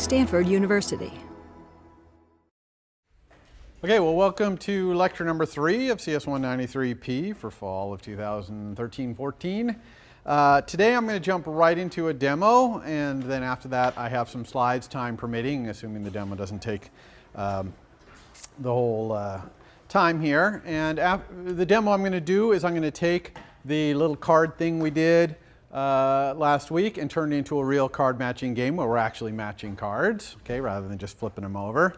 Stanford University. Okay, well, welcome to lecture number 3 of CS 193P for fall of 2013-14. Today I'm going to jump right into a demo, and then after that I have some slides, time permitting, assuming the demo doesn't take the whole time here. And the demo I'm going to do is I'm going to take the little card thing we did last week and turn it into a real card matching game where we're actually matching cards, okay, rather than just flipping them over.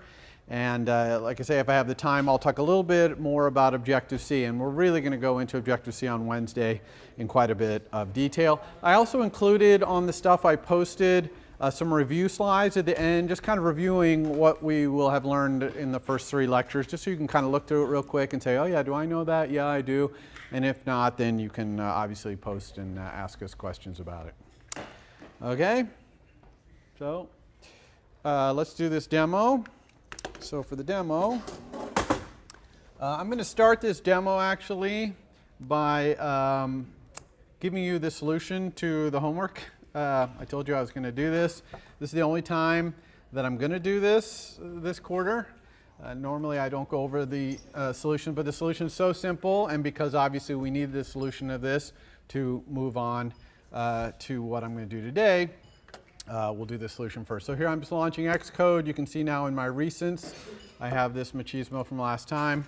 And like I say, if I have the time, I'll talk a little bit more about Objective-C, and we're really going to go into Objective-C on Wednesday in quite a bit of detail. I also included on the stuff I posted some review slides at the end, just kind of reviewing what we will have learned in the first 3 lectures, just so you can kind of look through it real quick and say, oh yeah, do I know that? Yeah, I do. And if not, then you can obviously post and ask us questions about it. Okay, so let's do this demo. So for the demo, I'm going to start this demo actually by giving you the solution to the homework. I told you I was going to do this. This is the only time that I'm going to do this quarter. Normally I don't go over the solution, but the solution is so simple, and because obviously we need the solution of this to move on to what I'm going to do today, we'll do the solution first. So here I'm just launching Xcode. You can see now in my recents, I have this machismo from last time.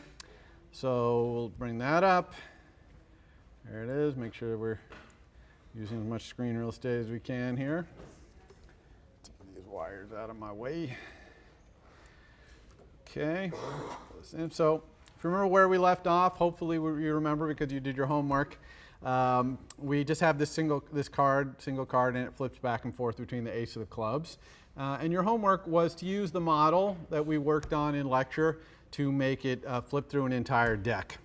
So we'll bring that up. There it is. Make sure we're using as much screen real estate as we can here. Take these wires out of my way. Okay. So if you remember where we left off, hopefully you remember because you did your homework. We just have this single card, and it flips back and forth between the ace of the clubs. And your homework was to use the model that we worked on in lecture to make it flip through an entire deck.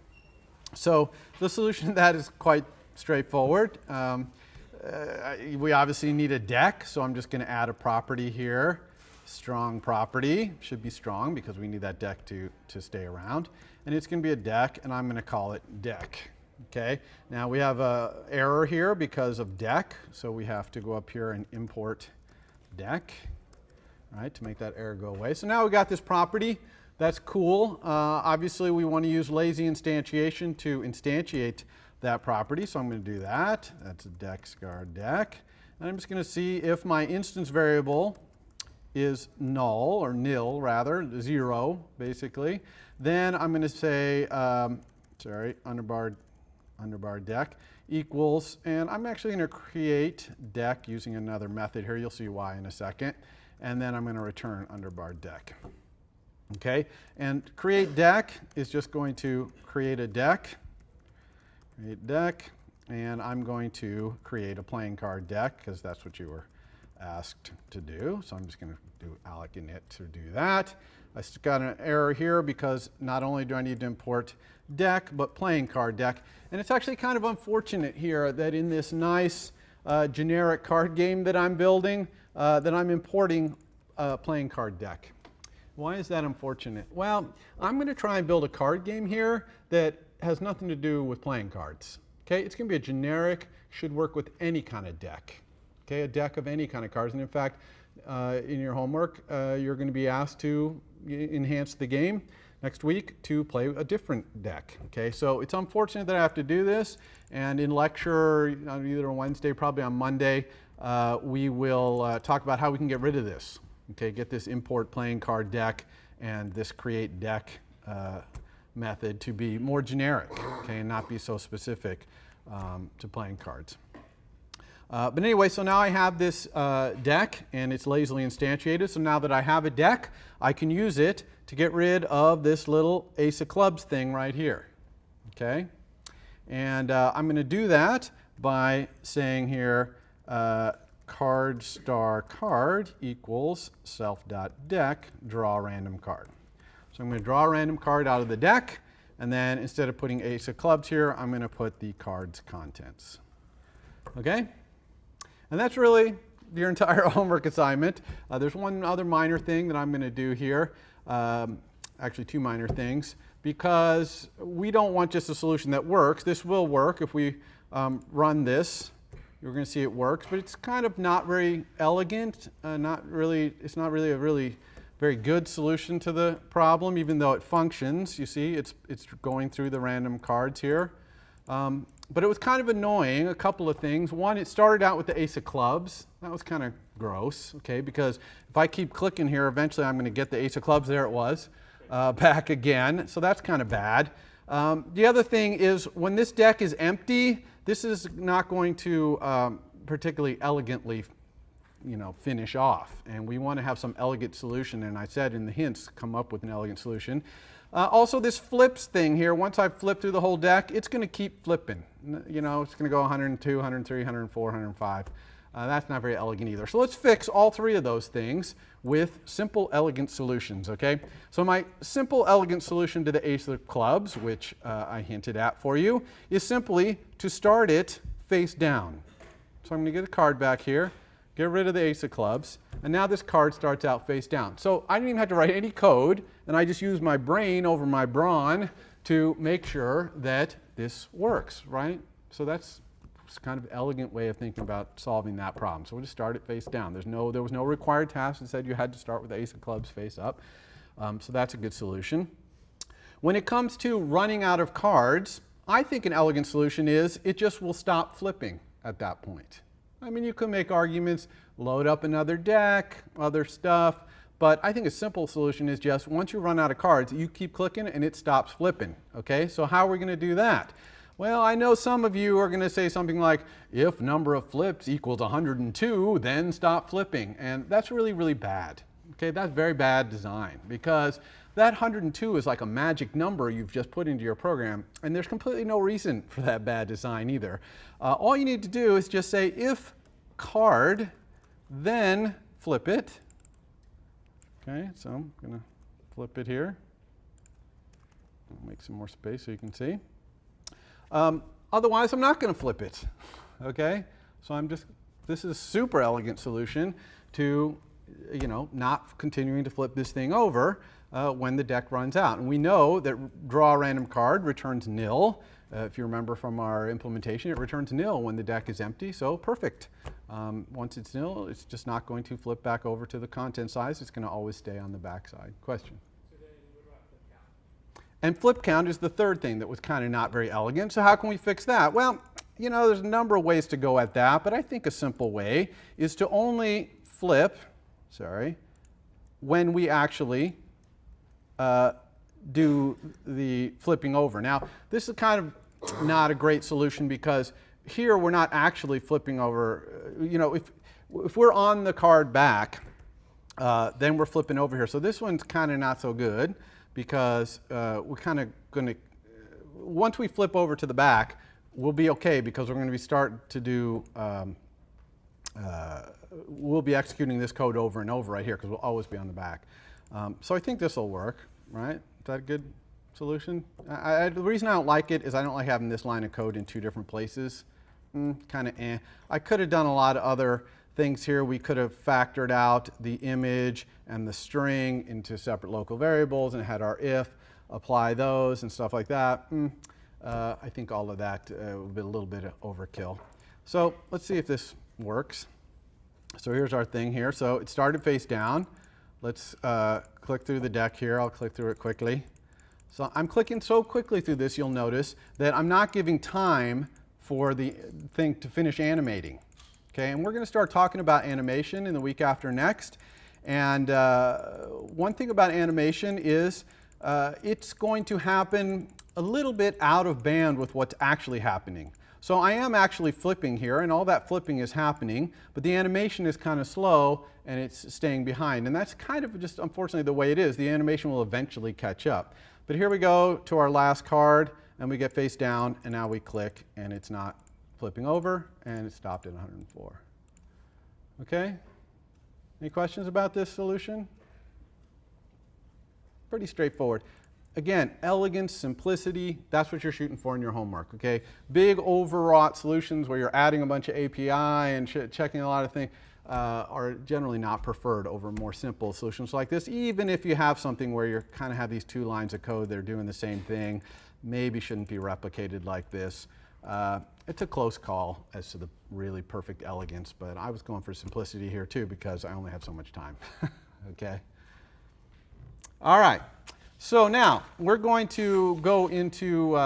So the solution to that is quite straightforward. We obviously need a deck, so I'm just going to add a property here. Strong property, should be strong because we need that deck to stay around. And it's going to be a deck, and I'm going to call it deck. Okay, now we have an error here because of deck, so we have to go up here and import deck, right, to make that error go away. So now we got this property. That's cool. Obviously, we want to use lazy instantiation to instantiate that property, so I'm going to do that. That's a deck scar deck. And I'm just going to see if my instance variable is null, or nil rather, 0 basically. Then I'm going to say, underbar deck equals, and I'm actually going to create deck using another method here. You'll see why in a second. And then I'm going to return underbar deck. Okay, and create deck is just going to create a deck. Create deck, and I'm going to create a playing card deck because that's what you were asked to do. So I'm just going to do alloc init to do that. I got an error here because not only do I need to import deck, but playing card deck. And it's actually kind of unfortunate here that in this nice generic card game that I'm building, that I'm importing playing card deck. Why is that unfortunate? Well, I'm going to try and build a card game here that has nothing to do with playing cards. Okay, it's going to be a generic, should work with any kind of deck. Okay, a deck of any kind of cards. And in fact, in your homework, you're going to be asked to enhance the game next week to play a different deck. Okay, so it's unfortunate that I have to do this. And in lecture, either on Wednesday, probably on Monday, we will talk about how we can get rid of this. Okay, get this import playing card deck and this create deck method to be more generic, okay, and not be so specific to playing cards. But anyway, so now I have this deck, and it's lazily instantiated. So now that I have a deck, I can use it to get rid of this little ace of clubs thing right here. Okay, and I'm going to do that by saying here card star card equals self.deck draw random card. So I'm going to draw a random card out of the deck, and then instead of putting ace of clubs here, I'm going to put the card's contents. Okay? And that's really your entire homework assignment. There's one other minor thing that I'm going to do here, actually 2 minor things, because we don't want just a solution that works. This will work if we run this You're going to see it works, but it's kind of not very elegant, it's not really a really very good solution to the problem, even though it functions. You see, it's going through the random cards here. But it was kind of annoying, a couple of things. One, it started out with the ace of clubs. That was kind of gross, okay, because if I keep clicking here, eventually I'm going to get the ace of clubs, there it was, back again. So that's kind of bad. The other thing is when this deck is empty, this is not going to particularly elegantly, finish off. And we want to have some elegant solution. And I said in the hints, come up with an elegant solution. Also, this flips thing here, once I flip through the whole deck, it's going to keep flipping. It's going to go 102, 103, 104, 105. That's not very elegant either. So let's fix all three of those things with simple, elegant solutions, okay? So my simple, elegant solution to the ace of clubs, which I hinted at for you, is simply to start it face down. So I'm going to get a card back here, get rid of the ace of clubs, and now this card starts out face down. So I didn't even have to write any code, and I just used my brain over my brawn to make sure that this works, right? So that's kind of an elegant way of thinking about solving that problem. So we'll just start it face down. There was no required task that said you had to start with the ace of clubs face up. So that's a good solution. When it comes to running out of cards, I think an elegant solution is it just will stop flipping at that point. I mean, you can make arguments, load up another deck, other stuff, but I think a simple solution is just once you run out of cards, you keep clicking and it stops flipping, okay? So how are we going to do that? Well, I know some of you are going to say something like, if number of flips equals 102, then stop flipping. And that's really, really bad, okay? That's very bad design because that 102 is like a magic number you've just put into your program, and there's completely no reason for that bad design either. All you need to do is just say if card, then flip it. Okay, so I'm going to flip it here. I'll make some more space so you can see. Otherwise, I'm not going to flip it. Okay, so this is a super elegant solution to, not continuing to flip this thing over when the deck runs out. And we know that draw a random card returns nil. If you remember from our implementation, it returns nil when the deck is empty, so perfect. Once it's nil, it's just not going to flip back over to the content size. It's going to always stay on the back side. Question? So then what about flip count? And flip count is the third thing that was kind of not very elegant. So how can we fix that? Well, there's a number of ways to go at that, but I think a simple way is to only flip, when we actually do the flipping over. Now, this is kind of not a great solution because here we're not actually flipping over. If we're on the card back, then we're flipping over here. So this one's kind of not so good because we're kind of going to, once we flip over to the back, we'll be okay because we're going to be starting to do, we'll be executing this code over and over right here because we'll always be on the back. So I think this will work, right? Is that a good solution? The reason I don't like it is I don't like having this line of code in two different places. Kind of eh. I could have done a lot of other things here. We could have factored out the image and the string into separate local variables and had our if, apply those and stuff like that. I think all of that would be a little bit of overkill. So let's see if this works. So here's our thing here. So it started face down. Let's click through the deck here. I'll click through it quickly. So I'm clicking so quickly through this, you'll notice that I'm not giving time for the thing to finish animating. Okay, and we're going to start talking about animation in the week after next. And one thing about animation is it's going to happen a little bit out of band with what's actually happening. So I am actually flipping here, and all that flipping is happening, but the animation is kind of slow, and it's staying behind. And that's kind of just, unfortunately, the way it is. The animation will eventually catch up. But here we go to our last card, and we get face down, and now we click, and it's not flipping over, and it stopped at 104. Okay? Any questions about this solution? Pretty straightforward. Again, elegance, simplicity, that's what you're shooting for in your homework, okay? Big overwrought solutions where you're adding a bunch of API and checking a lot of things are generally not preferred over more simple solutions like this, even if you have something where you kind of have these two lines of code that are doing the same thing, maybe shouldn't be replicated like this. it's a close call as to the really perfect elegance, but I was going for simplicity here too because I only have so much time. Okay. All right. So now we're going to go into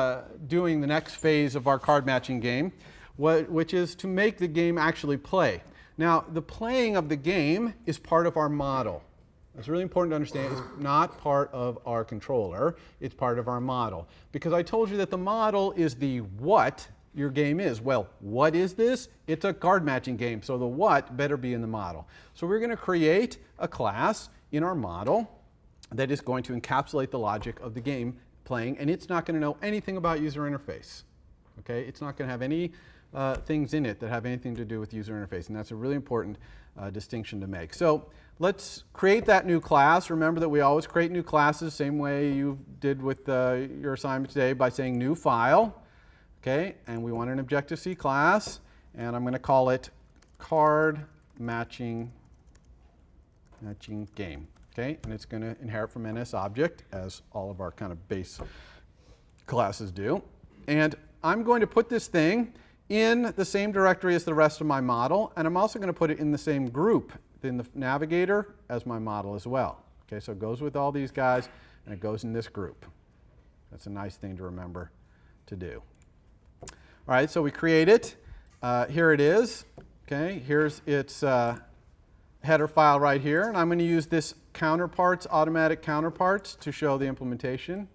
doing the next phase of our card matching game, which is to make the game actually play. Now, the playing of the game is part of our model. It's really important to understand it's not part of our controller, it's part of our model. Because I told you that the model is the what your game is. Well, what is this? It's a card matching game, so the what better be in the model. So we're going to create a class in our model that is going to encapsulate the logic of the game playing, and it's not going to know anything about user interface. Okay? It's not going to have any things in it that have anything to do with user interface, and that's a really important distinction to make. So let's create that new class. Remember that we always create new classes, same way you did with your assignment today, by saying new file. Okay? And we want an Objective-C class, and I'm going to call it card matching game. Okay? And it's going to inherit from NSObject, as all of our kind of base classes do. And I'm going to put this thing in the same directory as the rest of my model, and I'm also going to put it in the same group in the navigator as my model as well. Okay, so it goes with all these guys, and it goes in this group. That's a nice thing to remember to do. All right, so we create it. Here it is. Okay, here's its header file right here, and I'm going to use this counterparts, automatic counterparts, to show the implementation.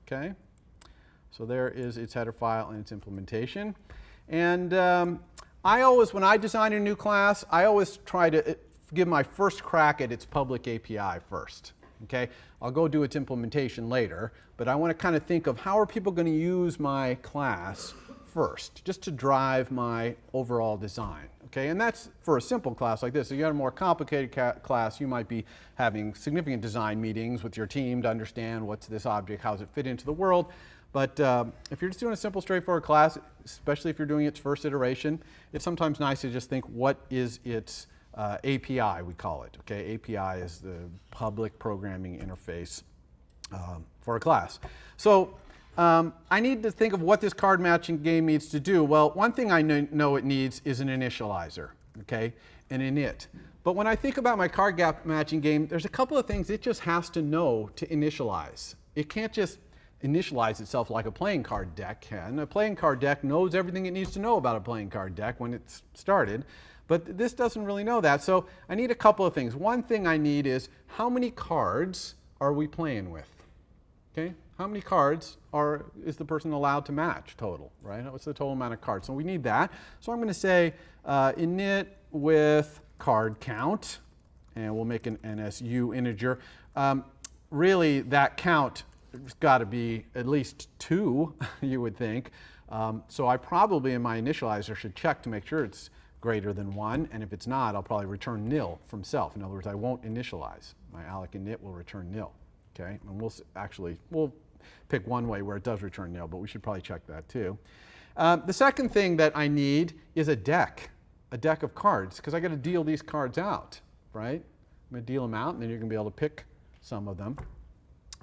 Okay, so there is its header file and its implementation. And I always, when I design a new class, I always try to give my first crack at its public API first. Okay, I'll go do its implementation later, but I want to kind of think of how are people going to use my class first, just to drive my overall design. Okay, and that's for a simple class like this. If you have a more complicated class, you might be having significant design meetings with your team to understand what's this object, how does it fit into the world. But if you're just doing a simple, straightforward class, especially if you're doing its first iteration, it's sometimes nice to just think, what is its API, we call it. Okay, API is the public programming interface for a class. So I need to think of what this card matching game needs to do. Well, one thing I know it needs is an initializer, okay, an init. But when I think about my card matching game, there's a couple of things it just has to know to initialize. It can't just initialize itself like a playing card deck can. A playing card deck knows everything it needs to know about a playing card deck when it's started, but this doesn't really know that. So I need a couple of things. One thing I need is, how many cards are we playing with? Okay, how many cards is the person allowed to match total, right? What's the total amount of cards? So we need that. So I'm going to say init with card count, and we'll make an NSU integer. Really, that count has got to be at least 2, you would think. So I probably, in my initializer, should check to make sure it's greater than 1. And if it's not, I'll probably return nil from self. In other words, I won't initialize. My alloc init will return nil. Okay, and we'll pick one way where it does return nil, but we should probably check that too. The second thing that I need is a deck of cards, because I got to deal these cards out, right? I'm going to deal them out, and then you're going to be able to pick some of them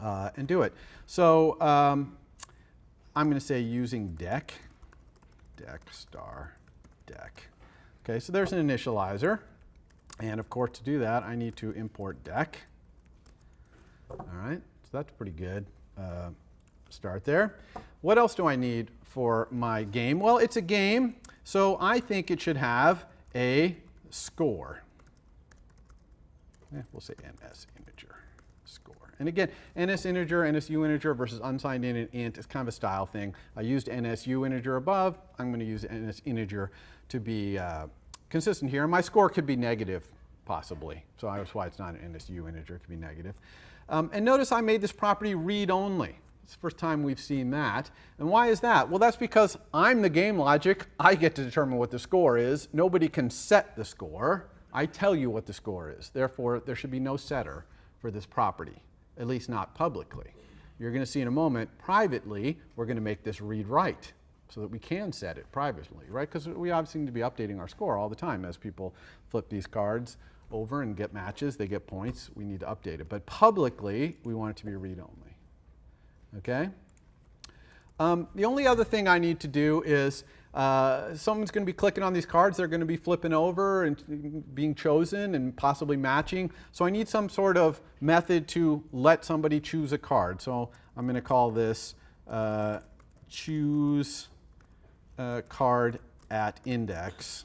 and do it. So I'm going to say using deck star deck. Okay, so there's an initializer, and of course to do that I need to import deck. All right, so that's pretty good. Start there. What else do I need for my game? Well, it's a game, so I think it should have a score. We'll say NS integer score. And again, NS integer, NSU integer versus unsigned int is kind of a style thing. I used NSU integer above. I'm going to use NS integer to be consistent here. And my score could be negative, possibly. So that's why it's not an NSU integer. It could be negative. And notice I made this property read-only. It's the first time we've seen that. And why is that? Well, that's because I'm the game logic. I get to determine what the score is. Nobody can set the score. I tell you what the score is. Therefore, there should be no setter for this property, at least not publicly. You're going to see in a moment, privately, we're going to make this read-write so that we can set it privately, right? Because we obviously need to be updating our score all the time as people flip these cards over and get matches, they get points, we need to update it. But publicly, we want it to be read-only. Okay? The only other thing I need to do is Someone's going to be clicking on these cards. They're going to be flipping over and being chosen and possibly matching. So I need some sort of method to let somebody choose a card. So I'm going to call this choose card at index.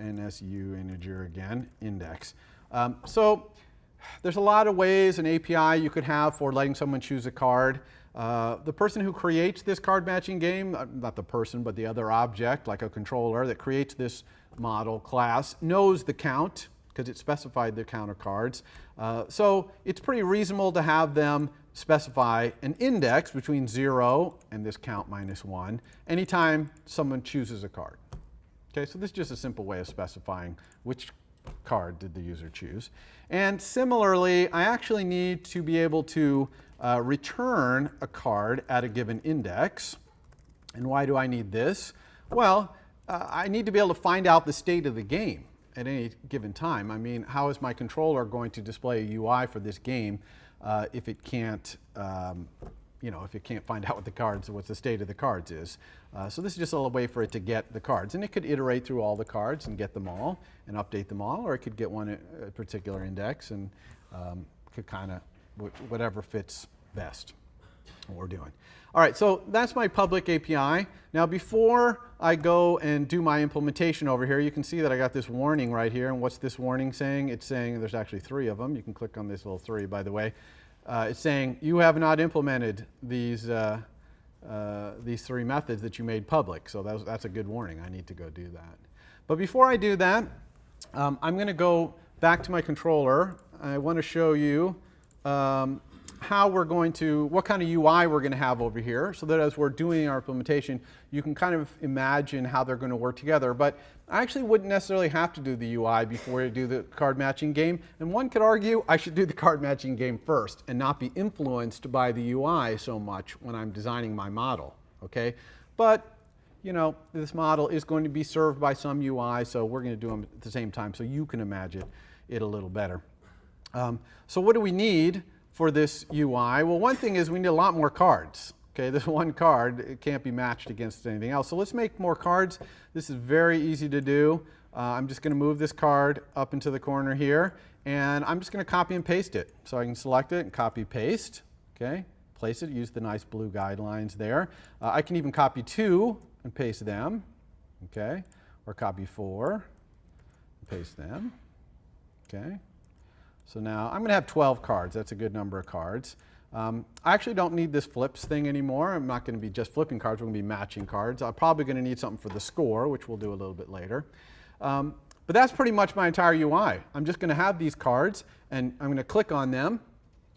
NSU integer again, index. So there's a lot of ways, an API you could have for letting someone choose a card. The person who creates this card matching game, not the person, but the other object, like a controller that creates this model class, knows the count because it specified the count of cards. So it's pretty reasonable to have them specify an index between 0 and this count minus 1 anytime someone chooses a card. Okay, so this is just a simple way of specifying which card did the user choose. And similarly, I actually need to be able to return a card at a given index. And why do I need this? Well, I need to be able to find out the state of the game at any given time. I mean, how is my controller going to display a UI for this game if it can't, if it can't find out what the state of the cards is? So this is just a way for it to get the cards. And it could iterate through all the cards and get them all and update them all, or it could get one at a particular index and could kind of, whatever fits best what we're doing. All right, so that's my public API. Now before I go and do my implementation over here, you can see that I got this warning right here. And what's this warning saying? It's saying, there's actually 3 of them. You can click on this little 3, by the way. It's saying you have not implemented these 3 methods that you made public. So that's a good warning. I need to go do that. But before I do that, I'm going to go back to my controller. I want to show you what kind of UI we're going to have over here, so that as we're doing our implementation, you can kind of imagine how they're going to work together. But I actually wouldn't necessarily have to do the UI before I do the card matching game. And one could argue I should do the card matching game first and not be influenced by the UI so much when I'm designing my model. Okay? But this model is going to be served by some UI, so we're going to do them at the same time so you can imagine it a little better. So what do we need for this UI? Well, one thing is we need a lot more cards. Okay, this one card, it can't be matched against anything else. So let's make more cards. This is very easy to do. I'm just going to move this card up into the corner here, and I'm just going to copy and paste it. So I can select it and copy paste. Okay, place it, use the nice blue guidelines there. I can even copy 2 and paste them. Okay, or copy 4 and paste them. Okay. So now I'm going to have 12 cards. That's a good number of cards. I actually don't need this flips thing anymore. I'm not going to be just flipping cards. We're going to be matching cards. I'm probably going to need something for the score, which we'll do a little bit later. But that's pretty much my entire UI. I'm just going to have these cards, and I'm going to click on them.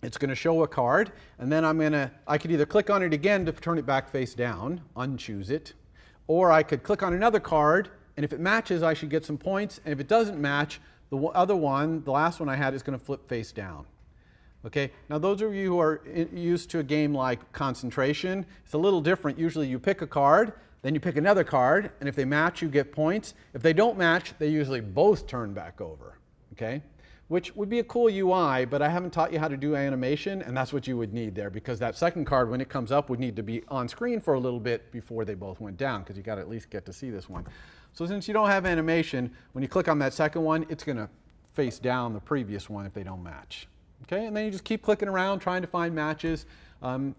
It's going to show a card, and then I could either click on it again to turn it back face down, unchoose it, or I could click on another card, and if it matches, I should get some points, and if it doesn't match, the other one, the last one I had, is going to flip face down. Okay, now those of you who are used to a game like Concentration, it's a little different. Usually you pick a card, then you pick another card, and if they match, you get points. If they don't match, they usually both turn back over. Okay, which would be a cool UI, but I haven't taught you how to do animation, and that's what you would need there, because that second card, when it comes up, would need to be on screen for a little bit before they both went down, because you got to at least get to see this one. So since you don't have animation, when you click on that second one, it's going to face down the previous one if they don't match. Okay, and then you just keep clicking around trying to find matches, and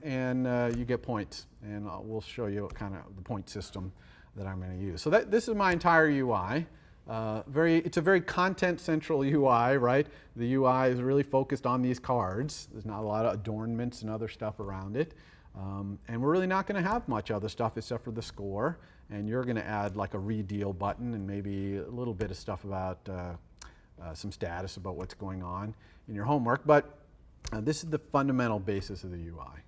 you get points. And we'll show you kind of the point system that I'm going to use. So this is my entire UI. It's a very content-central UI, right? The UI is really focused on these cards. There's not a lot of adornments and other stuff around it. And we're really not going to have much other stuff except for the score. And you're going to add like a redeal button and maybe a little bit of stuff about some status about what's going on in your homework. But this is the fundamental basis of the UI.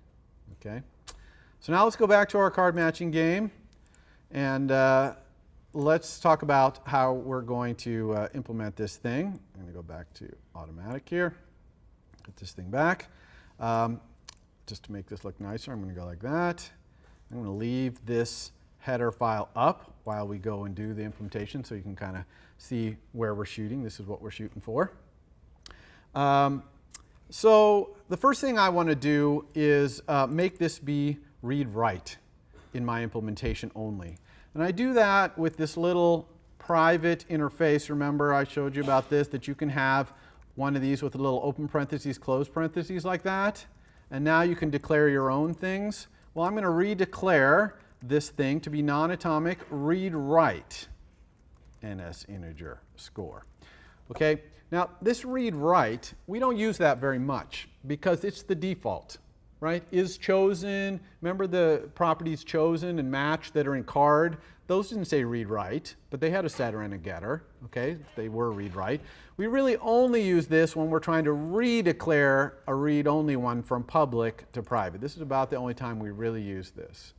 Okay? So now let's go back to our card matching game. And let's talk about how we're going to implement this thing. I'm going to go back to automatic here. Put this thing back. Just to make this look nicer, I'm going to go like that. I'm going to leave this header file up while we go and do the implementation so you can kind of see where we're shooting. This is what we're shooting for. So the first thing I want to do is make this be read-write in my implementation only. And And I do that with this little private interface. Remember I showed you about this, that you can have one of these with a little open parentheses, closed parentheses like that. And now you can declare your own things. Well, I'm going to redeclare this thing to be non-atomic read-write NS integer score. Okay, now this read-write, we don't use that very much because it's the default, right? Is chosen, remember the properties chosen and match that are in card? Those didn't say read-write, but they had a setter and a getter, okay? They were read-write. We really only use this when we're trying to redeclare a read-only one from public to private. This is about the only time we really use this.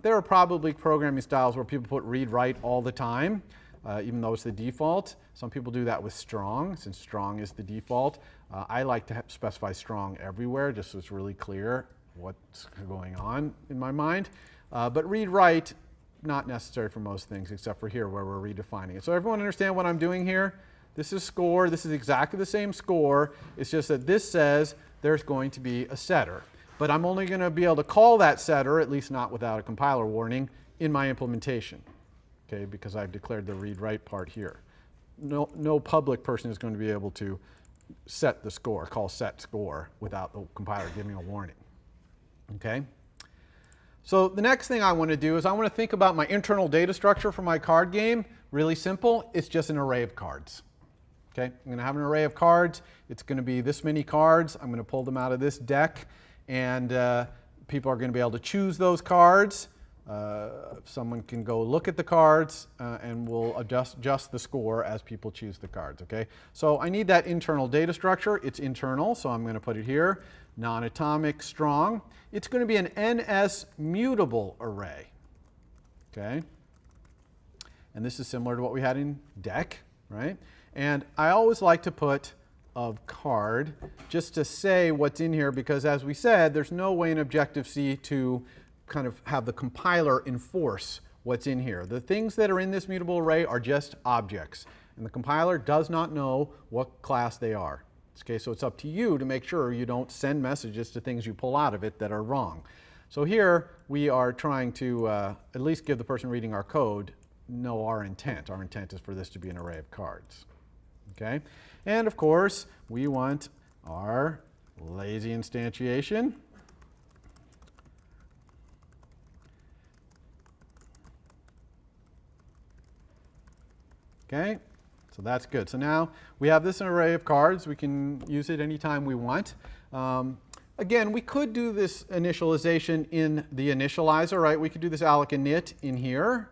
There are probably programming styles where people put read-write all the time, even though it's the default. Some people do that with strong, since strong is the default. I like to specify strong everywhere, just so it's really clear what's going on in my mind. But read-write, not necessary for most things, except for here where we're redefining it. So everyone understand what I'm doing here? This is score. This is exactly the same score. It's just that this says there's going to be a setter. But I'm only going to be able to call that setter, at least not without a compiler warning, in my implementation, okay, because I've declared the read-write part here. No public person is going to be able to set the score, call set score, without the compiler giving a warning, okay? So the next thing I want to do is I want to think about my internal data structure for my card game. Really simple. It's just an array of cards. Okay, I'm going to have an array of cards. It's going to be this many cards. I'm going to pull them out of this deck, and people are going to be able to choose those cards. Someone can go look at the cards, and we'll adjust the score as people choose the cards. Okay, so I need that internal data structure. It's internal, so I'm going to put it here. Non-atomic strong. It's going to be an NS mutable array. Okay, and this is similar to what we had in DEC, right? And I always like to put of card just to say what's in here, because as we said, there's no way in Objective-C to kind of have the compiler enforce what's in here. The things that are in this mutable array are just objects, and the compiler does not know what class they are. Okay, so it's up to you to make sure you don't send messages to things you pull out of it that are wrong. So here we are trying to at least give the person reading our code know our intent. Our intent is for this to be an array of cards. Okay, and of course we want our lazy instantiation. Okay, so that's good. So now we have this array of cards. We can use it anytime we want. Again, we could do this initialization in the initializer, right? We could do this alloc init in here,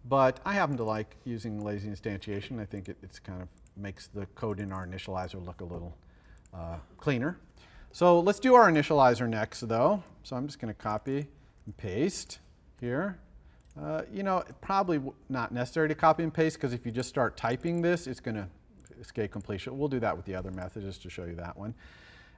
but I happen to like using lazy instantiation. I think it's kind of makes the code in our initializer look a little cleaner. So let's do our initializer next, though. So I'm just going to copy and paste here. You know, probably not necessary to copy and paste, because if you just start typing this, it's going to escape completion. We'll do that with the other method just to show you that one.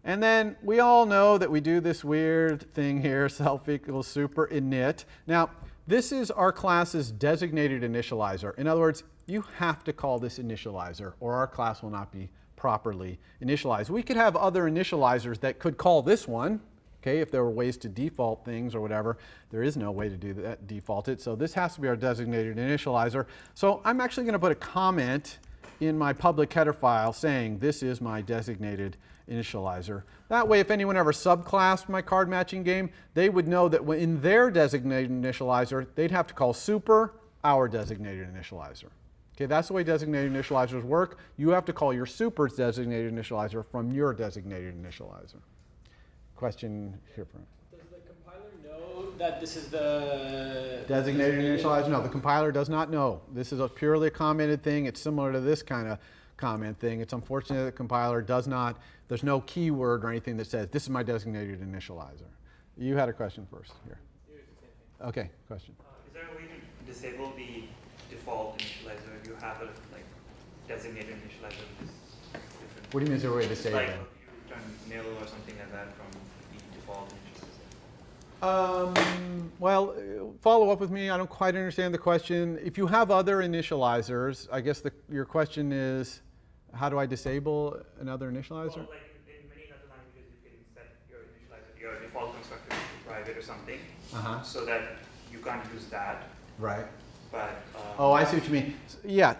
And then we all know that we do this weird thing here, self equals super init. Now, this is our class's designated initializer. In other words, you have to call this initializer, or our class will not be properly initialized. We could have other initializers that could call this one. Okay, if there were ways to default things or whatever, there is no way to do that, default it. So this has to be our designated initializer. So I'm actually going to put a comment in my public header file saying this is my designated initializer. That way, if anyone ever subclassed my card matching game, they would know that in their designated initializer, they'd have to call super our designated initializer. Okay, that's the way designated initializers work. You have to call your super's designated initializer from your designated initializer. Question here for Does the compiler know that this is the designated initializer? No, the compiler does not know. This is purely a commented thing. It's similar to this kind of comment thing. It's unfortunate that the compiler does not, there's no keyword or anything that says this is my designated initializer. You had a question first here. Okay, question. Is there a way to disable the default initializer if you have a designated initializer which is different? What do you mean is there a way to disable? Like you turn nil or something like that from the default initializer. Well, follow up with me. I don't quite understand the question. If you have other initializers, I guess your question is, how do I disable another initializer? Well, like in many other languages, you can set your initializer, your default constructor to private or something, so that you can't use that. Right. but. Oh, I see what you mean. Yeah,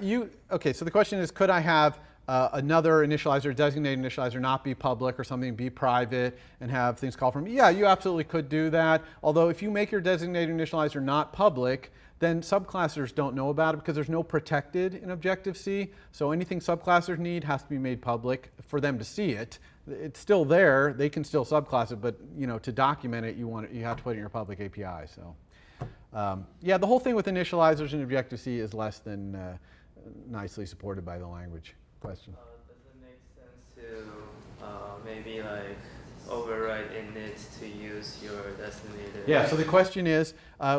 okay, so the question is, could I have another initializer, designated initializer, not be public or something, be private, and have things called from? Yeah, you absolutely could do that. Although if you make your designated initializer not public, then subclassers don't know about it because there's no protected in Objective-C. So anything subclassers need has to be made public for them to see it. It's still there. They can still subclass it, but to document it, you have to put it in your public API. So yeah, the whole thing with initializers in Objective-C is less than nicely supported by the language. Question. Does it make sense to maybe like override init to use your designated? Yeah, so the question is,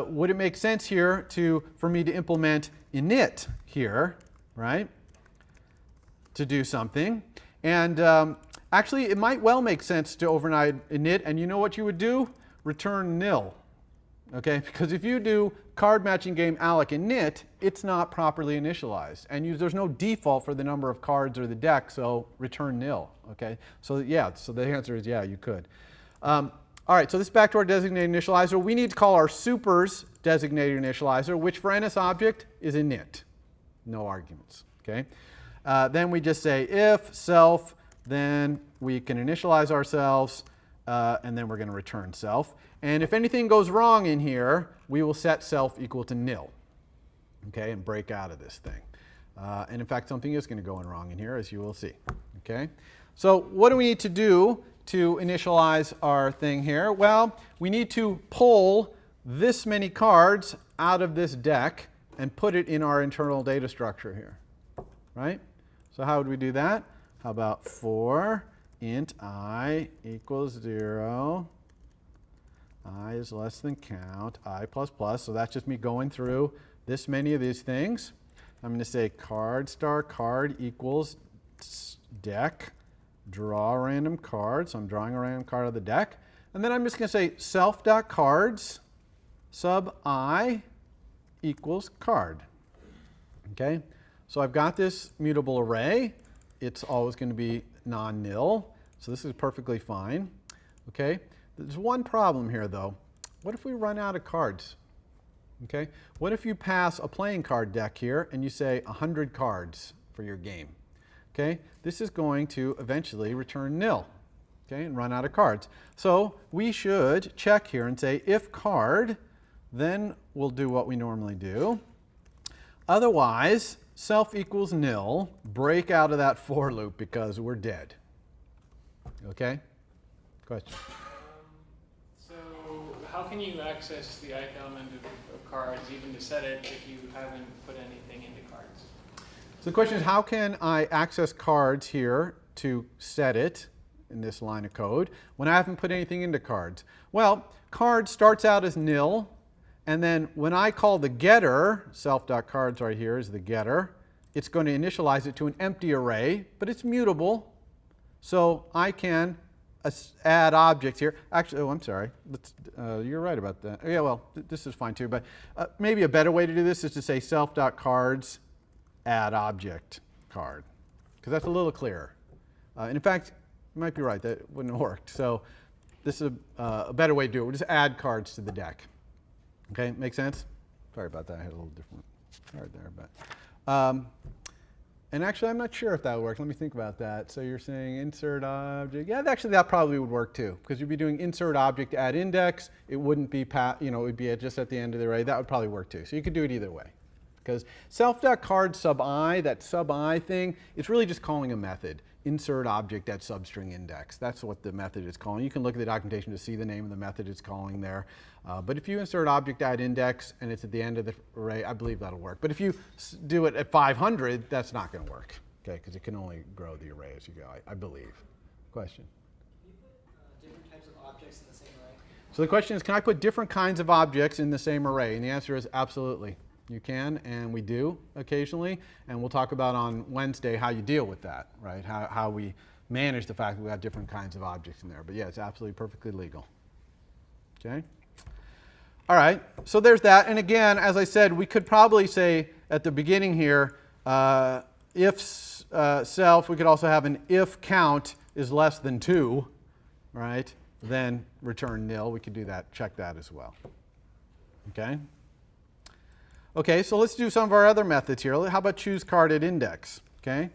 would it make sense here for me to implement init here, right, to do something? And actually, it might well make sense to override init, and you know what you would do? Return nil. Okay, because if you do card matching game alloc init, it's not properly initialized. And there's no default for the number of cards or the deck, so return nil. Okay, so yeah, so the answer is yeah, you could. All right, so this is back to our designated initializer. We need to call our supers designated initializer, which for NSObject is init. No arguments. Okay, then we just say if self, then we can initialize ourselves, and then we're going to return self. And if anything goes wrong in here, we will set self equal to nil, okay, and break out of this thing. And in fact, something is going to go wrong in here, as you will see. Okay, so what do we need to do to initialize our thing here? Well, we need to pull this many cards out of this deck and put it in our internal data structure here, right? So how would we do that? How about for int I equals 0, I is less than count, I plus plus, so that's just me going through this many of these things. I'm going to say card star card equals deck, draw a random card, so I'm drawing a random card of the deck. And then I'm just going to say self.cards sub I equals card. Okay, so I've got this mutable array. It's always going to be non-nil, so this is perfectly fine. Okay, there's one problem here though. What if we run out of cards? Okay, what if you pass a playing card deck here and you say 100 cards for your game? Okay, this is going to eventually return nil, okay, and run out of cards. So we should check here and say if card, then we'll do what we normally do. Otherwise, self equals nil, break out of that for loop because we're dead. Okay? Question? So how can you access the ith element of cards, even to set it, if you haven't put anything into cards? So the question is, how can I access cards here to set it in this line of code when I haven't put anything into cards? Well, card starts out as nil, and then when I call the getter, self.cards right here is the getter, it's going to initialize it to an empty array, but it's mutable. So I can add objects here. Actually, oh, I'm sorry. You're right about that. Yeah, well, this is fine too, but maybe a better way to do this is to say self.cards add object card, because that's a little clearer. And in fact, you might be right, that wouldn't have worked. So this is a better way to do it. We'll just add cards to the deck. Okay, make sense? Sorry about that, I had a little different card there. But and actually, I'm not sure if that would work. Let me think about that. So you're saying insert object. Yeah, actually, that probably would work too, because you'd be doing insert object add index. It wouldn't be, it would be just at the end of the array. That would probably work too. So you could do it either way. Because self.card sub I, that sub I thing, it's really just calling a method. Insert object at substring index. That's what the method is calling. You can look at the documentation to see the name of the method it's calling there. But if you insert object at index and it's at the end of the array, I believe that'll work. But if you do it at 500, that's not going to work, okay? Because it can only grow the array as you go, I believe. Question? Can you put different types of objects in the same array? So the question is, can I put different kinds of objects in the same array? And the answer is absolutely. You can, and we do occasionally, and we'll talk about on Wednesday how you deal with that, right? How we manage the fact that we have different kinds of objects in there. But yeah, it's absolutely perfectly legal. Okay? All right, so there's that. And again, as I said, we could probably say at the beginning here, if self, we could also have an if count is less than 2, right? Then return nil. We could do that, check that as well. Okay? Okay, so let's do some of our other methods here. How about choose card at index? Okay,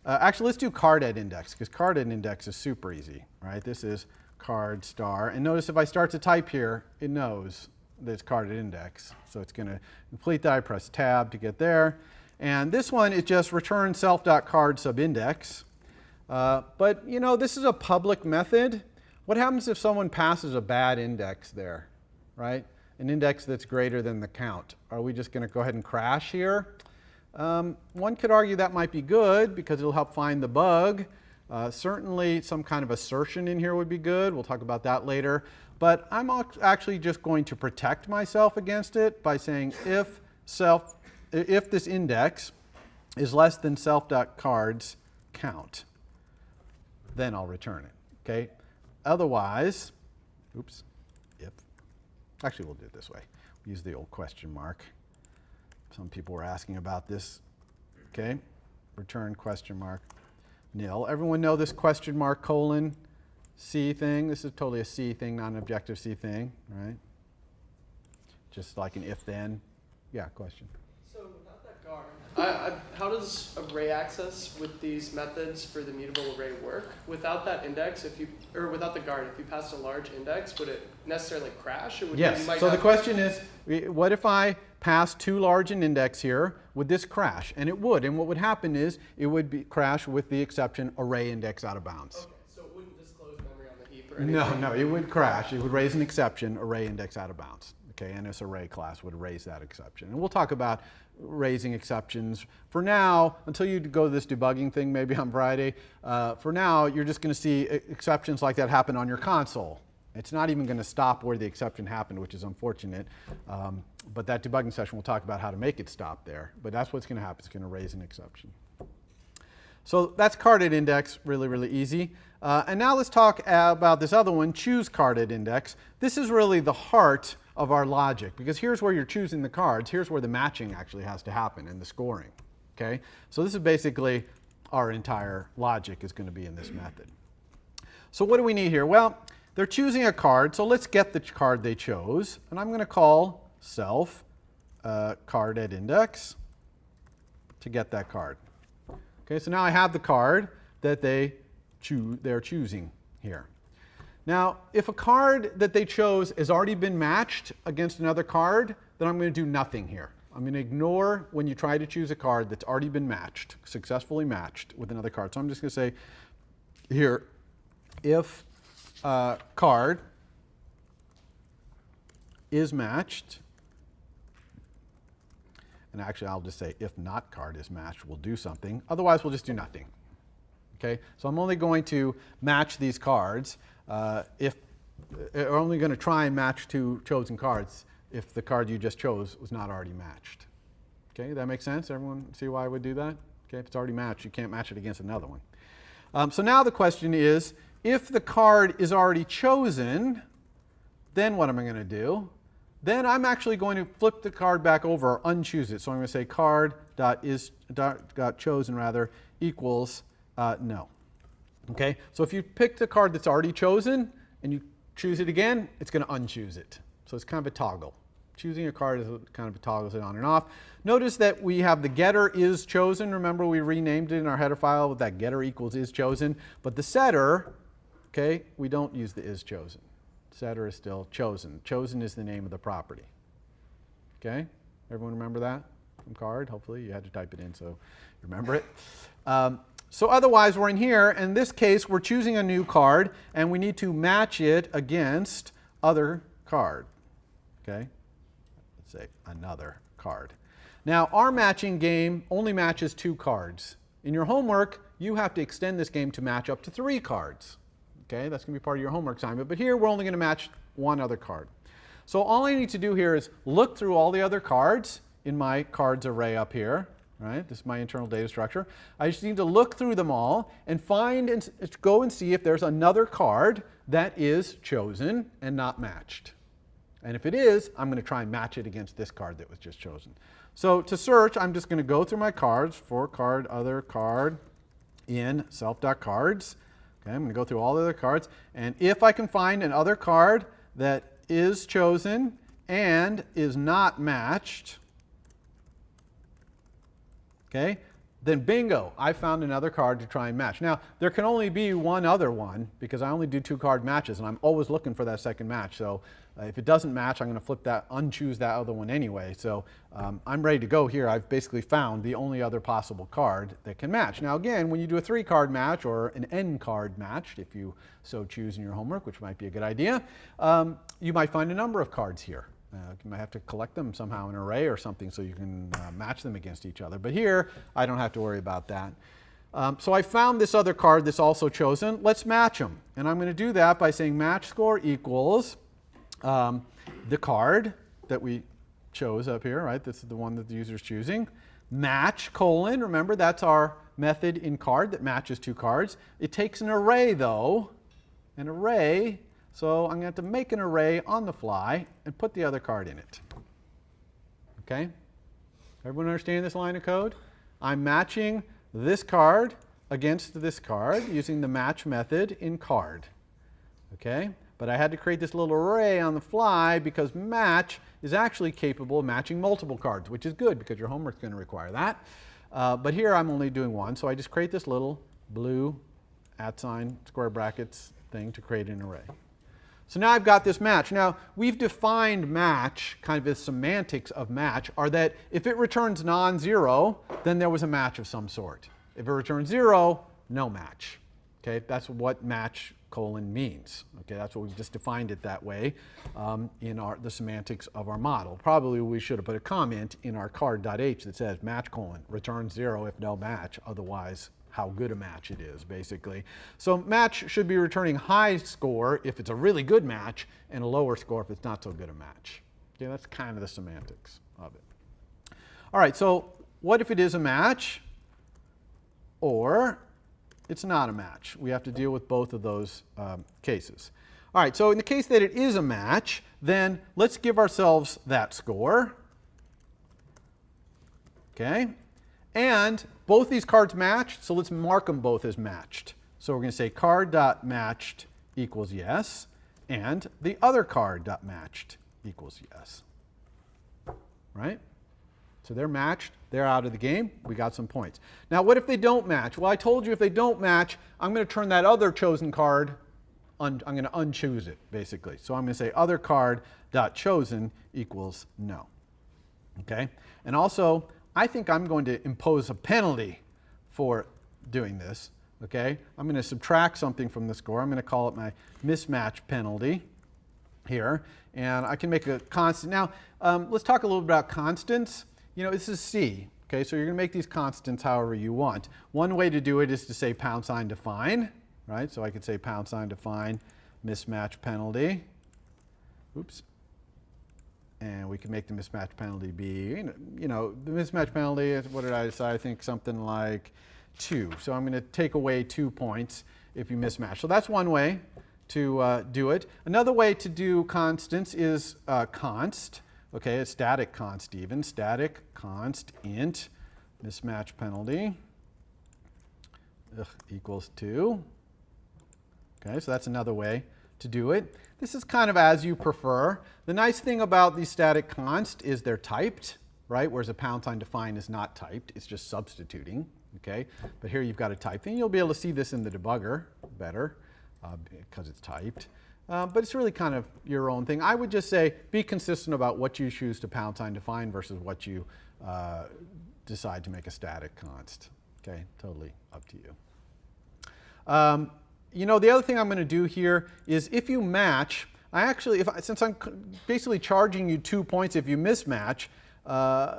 actually let's do card at index because card at index is super easy, right? This is card star, and notice if I start to type here, it knows that it's card at index. So it's going to complete that. I press tab to get there. And this one is just return self.card subindex. But you know, this is a public method. What happens if someone passes a bad index there, right? An index that's greater than the count. Are we just going to go ahead and crash here? One could argue that might be good because it'll help find the bug. Certainly some kind of assertion in here would be good. We'll talk about that later. But I'm actually just going to protect myself against it by saying if this index is less than self.cards count, then I'll return it. Okay? Otherwise, oops, if. Actually, we'll do it this way. Use the old question mark. Some people were asking about this. Okay? Return question mark nil. Everyone know this question mark colon C thing? This is totally a C thing, not an objective C thing, right? Just like an if-then. Yeah, question. So without that guard, how does array access with these methods for the mutable array work? Without that index, without the guard, if you passed a large index, would it necessarily crash? Or would Yes. So the question is, what if I pass too large an index here? Would this crash? And it would. And what would happen is it would crash with the exception array index out of bounds. Okay, so it wouldn't disclose memory on the heap or anything? No, it would crash. It would raise an exception, array index out of bounds. Okay, and this array class would raise that exception. And we'll talk about raising exceptions. For now, until you go to this debugging thing maybe on Friday, for now, you're just going to see exceptions like that happen on your console. It's not even going to stop where the exception happened, which is unfortunate. But that debugging session, we'll talk about how to make it stop there. But that's what's going to happen. It's going to raise an exception. So that's card at index, really, really easy. And now let's talk about this other one, choose card at index. This is really the heart of our logic, because here's where you're choosing the cards. Here's where the matching actually has to happen and the scoring. Okay? So this is basically our entire logic is going to be in this method. So what do we need here? Well, they're choosing a card, so let's get the card they chose. And I'm going to call self card at index to get that card. Okay, so now I have the card that they're choosing here. Now, if a card that they chose has already been matched against another card, then I'm going to do nothing here. I'm going to ignore when you try to choose a card that's already been matched, successfully matched with another card. So I'm just going to say here, if card is matched, and actually I'll just say if not card is matched, we'll do something. Otherwise, we'll just do nothing. Okay, so I'm only going to match these cards. If we're only going to try and match two chosen cards if the card you just chose was not already matched. Okay, that makes sense? Everyone see why I would do that? Okay, if it's already matched, you can't match it against another one. So now the question is, if the card is already chosen, then what am I going to do? Then I'm actually going to flip the card back over or unchoose it. So I'm going to say card.chosen equals no. Okay, so if you pick the card that's already chosen and you choose it again, it's going to unchoose it. So it's kind of a toggle. Choosing a card is kind of toggles it on and off. Notice that we have the getter is chosen. Remember we renamed it in our header file with that getter equals is chosen. But the setter, okay, we don't use the is chosen. Setter is still chosen. Chosen is the name of the property. Okay, everyone remember that from card? Hopefully you had to type it in so remember it. So otherwise we're in here. In this case we're choosing a new card and we need to match it against other card. Okay, let's say another card. Now our matching game only matches 2 cards. In your homework you have to extend this game to match up to 3 cards. Okay, that's going to be part of your homework assignment. But here we're only going to match 1 other card. So all I need to do here is look through all the other cards in my cards array up here. Right? This is my internal data structure. I just need to look through them all and find and go and see if there's another card that is chosen and not matched. And if it is, I'm going to try and match it against this card that was just chosen. So to search, I'm just going to go through my cards, for card, other card, in self.cards. Okay, I'm going to go through all the other cards. And if I can find an other card that is chosen and is not matched, okay, then bingo, I found another card to try and match. Now, there can only be one other one because I only do 2-card matches, and I'm always looking for that second match. So if it doesn't match, I'm going to flip that, unchoose that other one anyway. So I'm ready to go here. I've basically found the only other possible card that can match. Now, again, when you do a 3-card match or an N-card match, if you so choose in your homework, which might be a good idea, you might find a number of cards here. You might have to collect them somehow in an array or something so you can match them against each other. But here, I don't have to worry about that. So I found this other card that's also chosen. Let's match them. And I'm going to do that by saying match score equals the card that we chose up here, right? This is the one that the user is choosing. Match, colon, remember that's our method in card that matches 2 cards. It takes an array though, an array. So I'm going to have to make an array on the fly and put the other card in it. Okay? Everyone understand this line of code? I'm matching this card against this card using the match method in card. Okay? But I had to create this little array on the fly because match is actually capable of matching multiple cards, which is good because your homework's going to require that. But here I'm only doing one, so I just create this little blue @ square brackets thing to create an array. So now I've got this match. Now, we've defined match, kind of the semantics of match, are that if it returns non-zero, then there was a match of some sort. If it returns 0, no match. Okay, that's what match colon means. Okay, that's what we've just defined it that way in the semantics of our model. Probably we should have put a comment in our card.h that says match colon returns 0 if no match, otherwise how good a match it is, basically. So match should be returning high score if it's a really good match and a lower score if it's not so good a match. Okay, that's kind of the semantics of it. All right, so what if it is a match or it's not a match? We have to deal with both of those cases. All right, so in the case that it is a match, then let's give ourselves that score. Okay, and both these cards match, so let's mark them both as matched. So we're going to say card.matched equals yes, and the other card.matched equals yes. Right? So they're matched, they're out of the game, we got some points. Now what if they don't match? Well, I told you if they don't match, I'm going to turn that other chosen card, I'm going to unchoose it, basically. So I'm going to say other card.chosen equals no. Okay? And also, I think I'm going to impose a penalty for doing this. Okay? I'm going to subtract something from the score. I'm going to call it my mismatch penalty here. And I can make a constant. Now, let's talk a little bit about constants. You know, this is C. Okay, so you're going to make these constants however you want. One way to do it is to say #define, right? So I could say #define mismatch penalty. Oops. And we can make the mismatch penalty be, you know, the mismatch penalty is, what did I decide? I think something like 2. So I'm going to take away 2 points if you mismatch. So that's one way to do it. Another way to do constants is const. Okay, a static const even. Static const int mismatch penalty equals 2. Okay, so that's another way to do it. This is kind of as you prefer. The nice thing about these static const is they're typed, right? Whereas a #define is not typed, it's just substituting, okay? But here you've got a type thing. You'll be able to see this in the debugger better because it's typed. But it's really kind of your own thing. I would just say be consistent about what you choose to #define versus what you decide to make a static const, okay? Totally up to you. You know, the other thing I'm going to do here is if you match, since I'm basically charging you 2 points if you mismatch,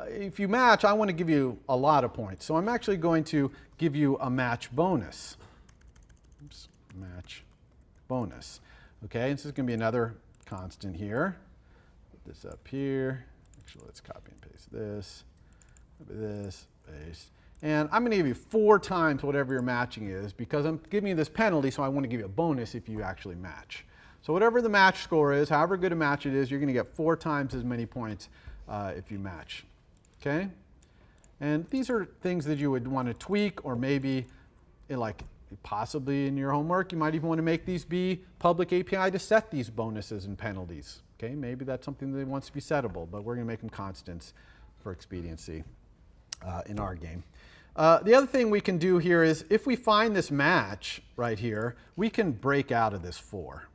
if you match, I want to give you a lot of points. So I'm actually going to give you a match bonus. Oops, match bonus. Okay, this is going to be another constant here. Put this up here. Actually, let's copy and paste this. Paste. And I'm going to give you 4 times whatever your matching is because I'm giving you this penalty, so I want to give you a bonus if you actually match. So whatever the match score is, however good a match it is, you're going to get 4 times as many points if you match. Okay? And these are things that you would want to tweak, or maybe like possibly in your homework, you might even want to make these be public API to set these bonuses and penalties. Okay? Maybe that's something that wants to be settable, but we're going to make them constants for expediency in our game. The other thing we can do here is if we find this match right here, we can break out of this 4.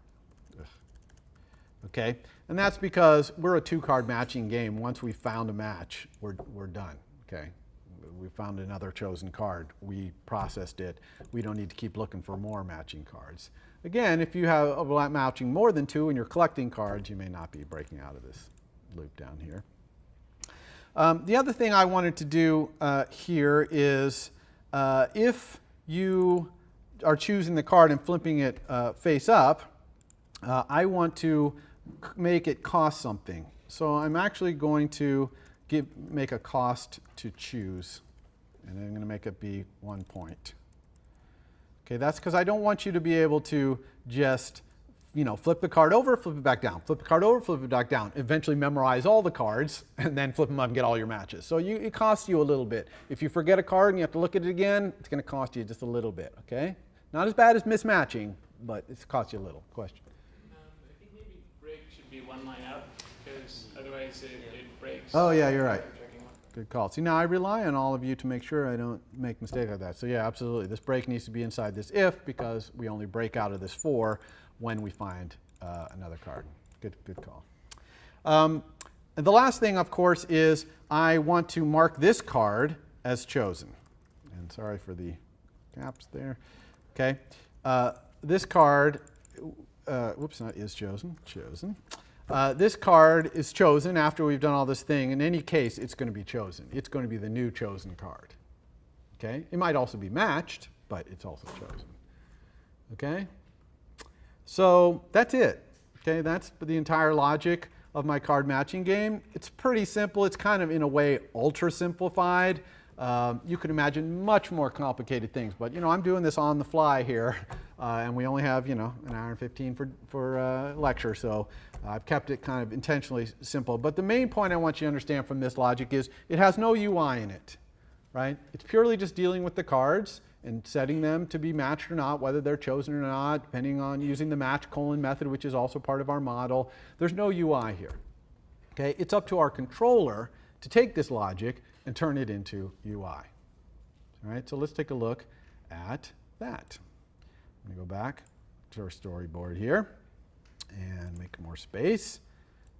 Okay, and that's because we're a 2-card matching game. Once we found a match, we're done. Okay, we found another chosen card. We processed it. We don't need to keep looking for more matching cards. Again, if you have a matching more than 2 and you're collecting cards, you may not be breaking out of this loop down here. The other thing I wanted to do here is if you are choosing the card and flipping it face up, I want to make it cost something. So I'm actually going to make a cost to choose, and I'm going to make it be 1 point. Okay, that's because I don't want you to be able to just, flip the card over, flip it back down, flip the card over, flip it back down, eventually memorize all the cards, and then flip them up and get all your matches. So it costs you a little bit. If you forget a card and you have to look at it again, it's going to cost you just a little bit, okay? Not as bad as mismatching, but it costs you a little. Question? I think maybe break should be 1 line out, because otherwise it breaks. Oh, yeah, you're right. Checking one. Good call. See, now I rely on all of you to make sure I don't make a mistake like that. So yeah, absolutely. This break needs to be inside this if, because we only break out of this 4 when we find another card. Good call. And the last thing, of course, is I want to mark this card as chosen. And sorry for the gaps there. Okay. This card, whoops, not is chosen, chosen. This card is chosen after we've done all this thing. In any case, it's going to be chosen. It's going to be the new chosen card. Okay? It might also be matched, but it's also chosen. Okay? So that's it. Okay? That's the entire logic of my card matching game. It's pretty simple. It's kind of, in a way, ultra simplified. You could imagine much more complicated things, but I'm doing this on the fly here, and we only have an hour and 15 for lecture, so I've kept it kind of intentionally simple. But the main point I want you to understand from this logic is it has no UI in it, right? It's purely just dealing with the cards and setting them to be matched or not, whether they're chosen or not, depending on using the match colon method, which is also part of our model. There's no UI here. Okay, it's up to our controller to take this logic and turn it into UI. All right, so let's take a look at that. I'm going to go back to our storyboard here and make more space.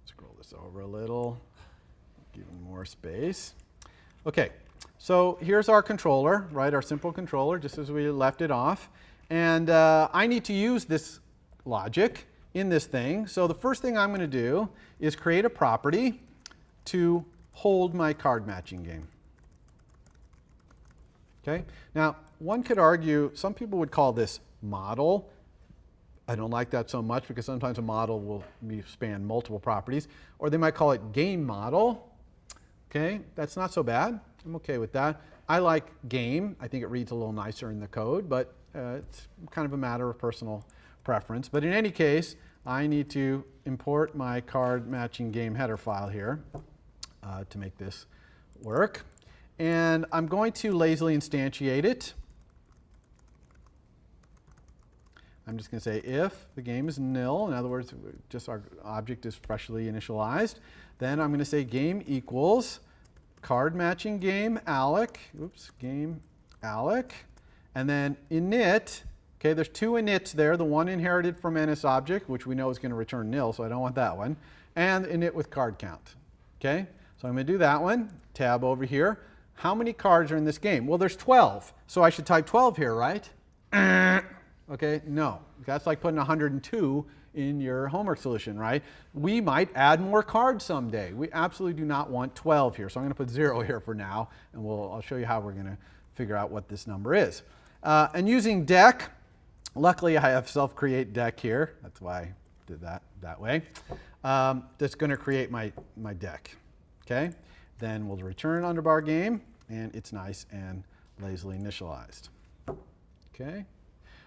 Scroll this over a little, give it more space. Okay, so here's our controller, right, our simple controller, just as we left it off. And I need to use this logic in this thing. So the first thing I'm going to do is create a property to hold my card matching game. Okay? Now, one could argue, some people would call this model. I don't like that so much because sometimes a model will span multiple properties. Or they might call it game model. Okay? That's not so bad. I'm okay with that. I like game. I think it reads a little nicer in the code, but it's kind of a matter of personal preference. But in any case, I need to import my card matching game header file here to make this work. And I'm going to lazily instantiate it. I'm just going to say if the game is nil, in other words, just our object is freshly initialized, then I'm going to say game equals card matching game alloc, game alloc, and then init. Okay, there's 2 inits there, the one inherited from NSObject, which we know is going to return nil, so I don't want that one, and init with card count. Okay, so I'm going to do that one, tab over here. How many cards are in this game? Well, there's 12, so I should type 12 here, right? Okay, no, that's like putting 102 in your homework solution, right? We might add more cards someday. We absolutely do not want 12 here, so I'm going to put 0 here for now, and I'll show you how we're going to figure out what this number is. And using deck, luckily I have self-create deck here. That's why I did that way. That's going to create my deck. Okay? Then we'll return underbar game, and it's nice and lazily initialized. Okay?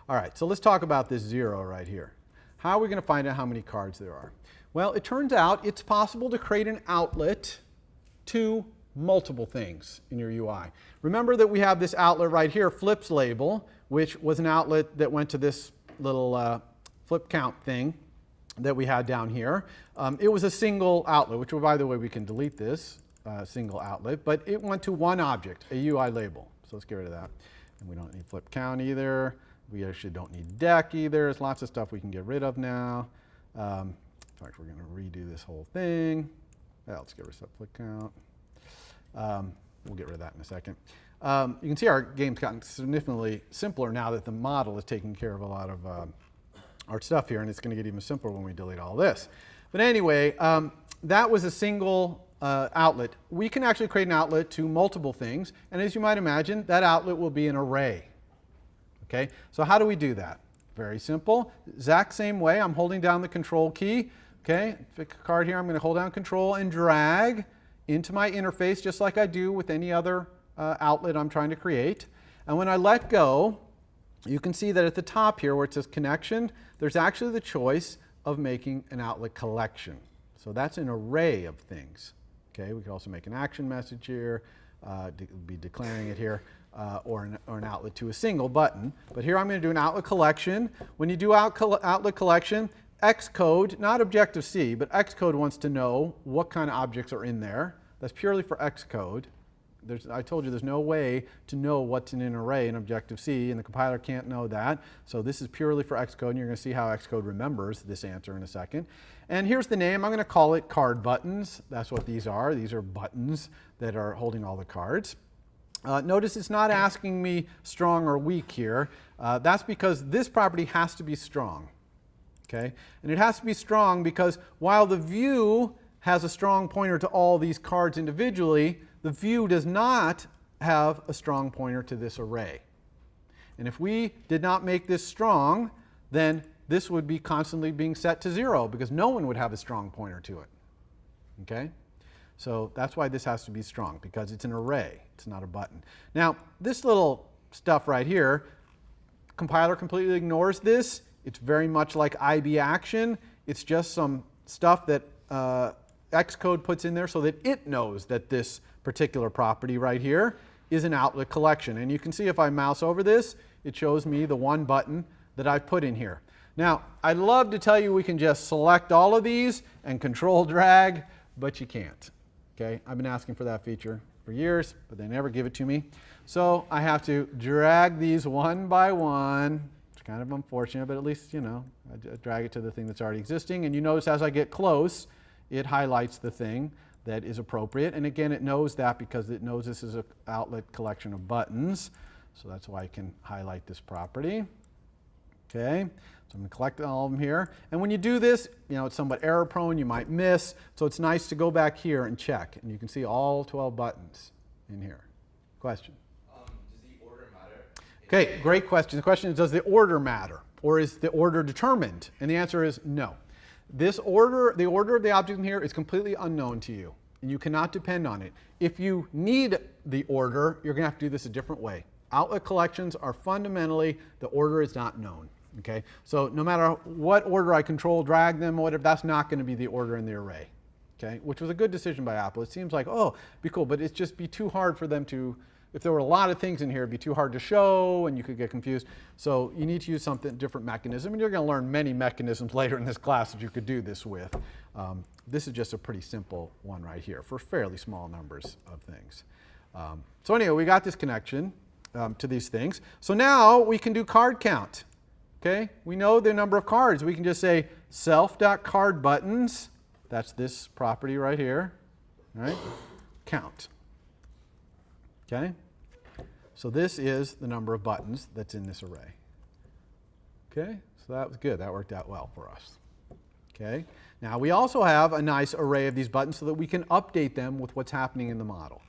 All right, so let's talk about this 0 right here. How are we going to find out how many cards there are? Well, it turns out it's possible to create an outlet to multiple things in your UI. Remember that we have this outlet right here, flips label, which was an outlet that went to this little flip count thing that we had down here. It was a single outlet, which, by the way, we can delete this single outlet, but it went to one object, a UI label. So let's get rid of that. And we don't need flip count either. We actually don't need deck either. There's lots of stuff we can get rid of now. In fact, we're going to redo this whole thing. Well, let's get rid of flip count. We'll get rid of that in a second. You can see our game's gotten significantly simpler now that the model is taking care of a lot of our stuff here, and it's going to get even simpler when we delete all this. But anyway, that was a single outlet. We can actually create an outlet to multiple things, and as you might imagine, that outlet will be an array. Okay, so how do we do that? Very simple. Exact same way. I'm holding down the control key. Okay, pick a card here. I'm going to hold down control and drag into my interface just like I do with any other outlet I'm trying to create. And when I let go, you can see that at the top here where it says connection, there's actually the choice of making an outlet collection. So that's an array of things. Okay, we could also make an action message here, be declaring it here, or an outlet to a single button. But here I'm going to do an outlet collection. When you do outlet collection, Xcode, not Objective-C, but Xcode wants to know what kind of objects are in there. That's purely for Xcode. I told you there's no way to know what's in an array in Objective-C, and the compiler can't know that. So this is purely for Xcode, and you're going to see how Xcode remembers this answer in a second. And here's the name. I'm going to call it card buttons. That's what these are. These are buttons that are holding all the cards. Notice it's not asking me strong or weak here. That's because this property has to be strong. Okay? And it has to be strong because while the view has a strong pointer to all these cards individually, the view does not have a strong pointer to this array. And if we did not make this strong, then this would be constantly being set to 0 because no one would have a strong pointer to it. Okay? So that's why this has to be strong, because it's an array. It's not a button. Now, this little stuff right here, compiler completely ignores this. It's very much like IB action. It's just some stuff that Xcode puts in there so that it knows that this particular property right here is an outlet collection. And you can see if I mouse over this, it shows me the one button that I've put in here. Now, I'd love to tell you we can just select all of these and control drag, but you can't. Okay, I've been asking for that feature for years, but they never give it to me. So I have to drag these one by one. It's kind of unfortunate, but at least, you know, I drag it to the thing that's already existing. And you notice as I get close, it highlights the thing that is appropriate. And again, it knows that because it knows this is an outlet collection of buttons. So that's why I can highlight this property. Okay, so I'm going to collect all of them here. And when you do this, you know, it's somewhat error prone, you might miss. So it's nice to go back here and check. And you can see all 12 buttons in here. Question? Does the order matter? Okay, great question. The question is, does the order matter? Or is the order determined? And the answer is no. This order, the order of the object in here is completely unknown to you. And you cannot depend on it. If you need the order, you're going to have to do this a different way. Outlet collections are fundamentally, the order is not known. Okay, so no matter what order I control, drag them, or whatever, that's not going to be the order in the array. Okay, which was a good decision by Apple. It seems like, oh, be cool, but it's just be too hard for them to, if there were a lot of things in here, it'd be too hard to show and you could get confused. So you need to use something different mechanism, and you're going to learn many mechanisms later in this class that you could do this with. This is just a pretty simple one right here for fairly small numbers of things. So anyway, we got this connection to these things. So now we can do card count. Okay, we know the number of cards. We can just say self.cardButtons, that's this property right here, right? Count. Okay, so this is the number of buttons that's in this array. Okay, so that was good. That worked out well for us. Okay, now we also have a nice array of these buttons so that we can update them with what's happening in the model.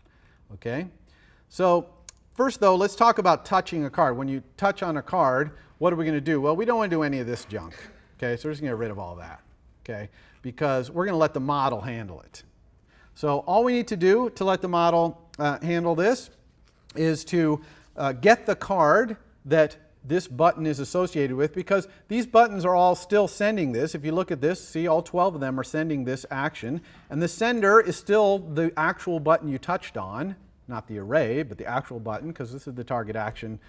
Okay, so first though, let's talk about touching a card. When you touch on a card, what are we going to do? Well, we don't want to do any of this junk. Okay, so we're just going to get rid of all that. Okay, because we're going to let the model handle it. So all we need to do to let the model handle this is to get the card that this button is associated with, because these buttons are all still sending this. If you look at this, see all 12 of them are sending this action. And the sender is still the actual button you touched on, not the array, but the actual button, because this is the target action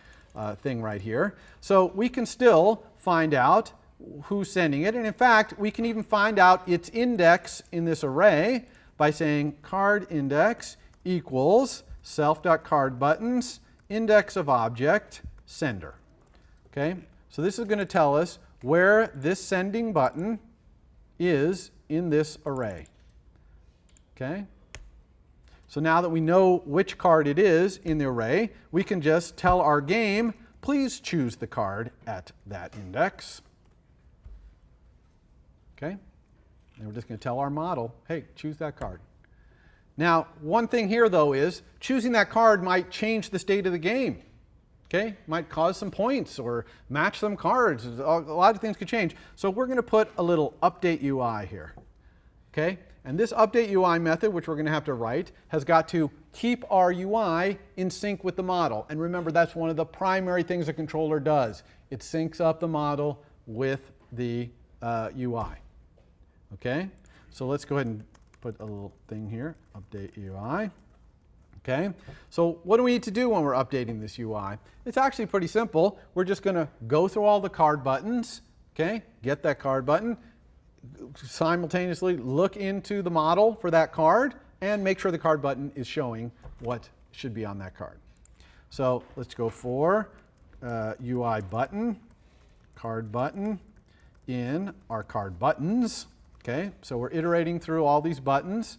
thing right here. So we can still find out who's sending it. And in fact, we can even find out its index in this array by saying card index equals self.cardButtons index of object, sender. Okay, so this is going to tell us where this sending button is in this array. Okay, so now that we know which card it is in the array, we can just tell our game, please choose the card at that index. Okay, and we're just going to tell our model, hey, choose that card. Now, one thing here, though, is choosing that card might change the state of the game. Okay, might cause some points or match some cards. A lot of things could change. So we're going to put a little update UI here. Okay, and this update UI method, which we're going to have to write, has got to keep our UI in sync with the model. And remember, that's one of the primary things a controller does. It syncs up the model with the UI. Okay, so let's go ahead and put a little thing here, update UI. Okay, so what do we need to do when we're updating this UI? It's actually pretty simple. We're just going to go through all the card buttons, okay, get that card button, simultaneously look into the model for that card, and make sure the card button is showing what should be on that card. So let's go for UI button, card button in our card buttons. Okay, so we're iterating through all these buttons.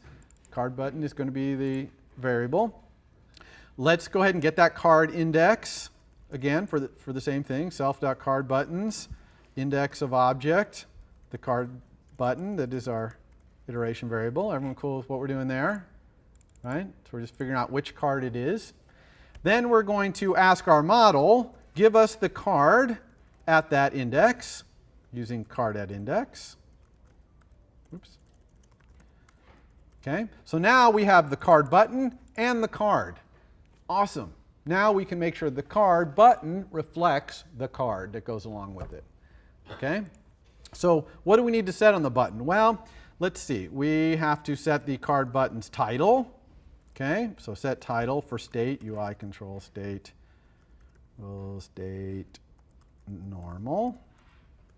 Card button is going to be the variable. Let's go ahead and get that card index again for the same thing. Self.cardButtons, index of object, the card button, that is our iteration variable. Everyone cool with what we're doing there? Right? So we're just figuring out which card it is. Then we're going to ask our model, give us the card at that index using card at index. Oops. Okay, so now we have the card button and the card. Awesome. Now we can make sure the card button reflects the card that goes along with it. Okay, so what do we need to set on the button? Well, let's see. We have to set the card button's title. Okay, so set title for state, UI control state, state normal.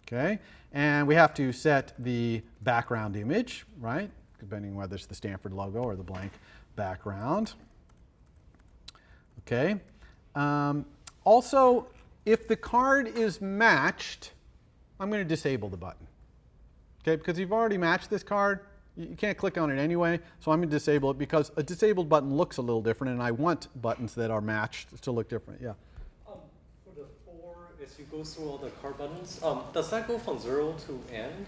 Okay, and we have to set the background image, right? Depending on whether it's the Stanford logo or the blank background. Okay. Also, if the card is matched, I'm going to disable the button. Okay, because you've already matched this card, you can't click on it anyway, so I'm going to disable it because a disabled button looks a little different, and I want buttons that are matched to look different. Yeah. For the 4, as you go through all the card buttons, does that go from 0 to n?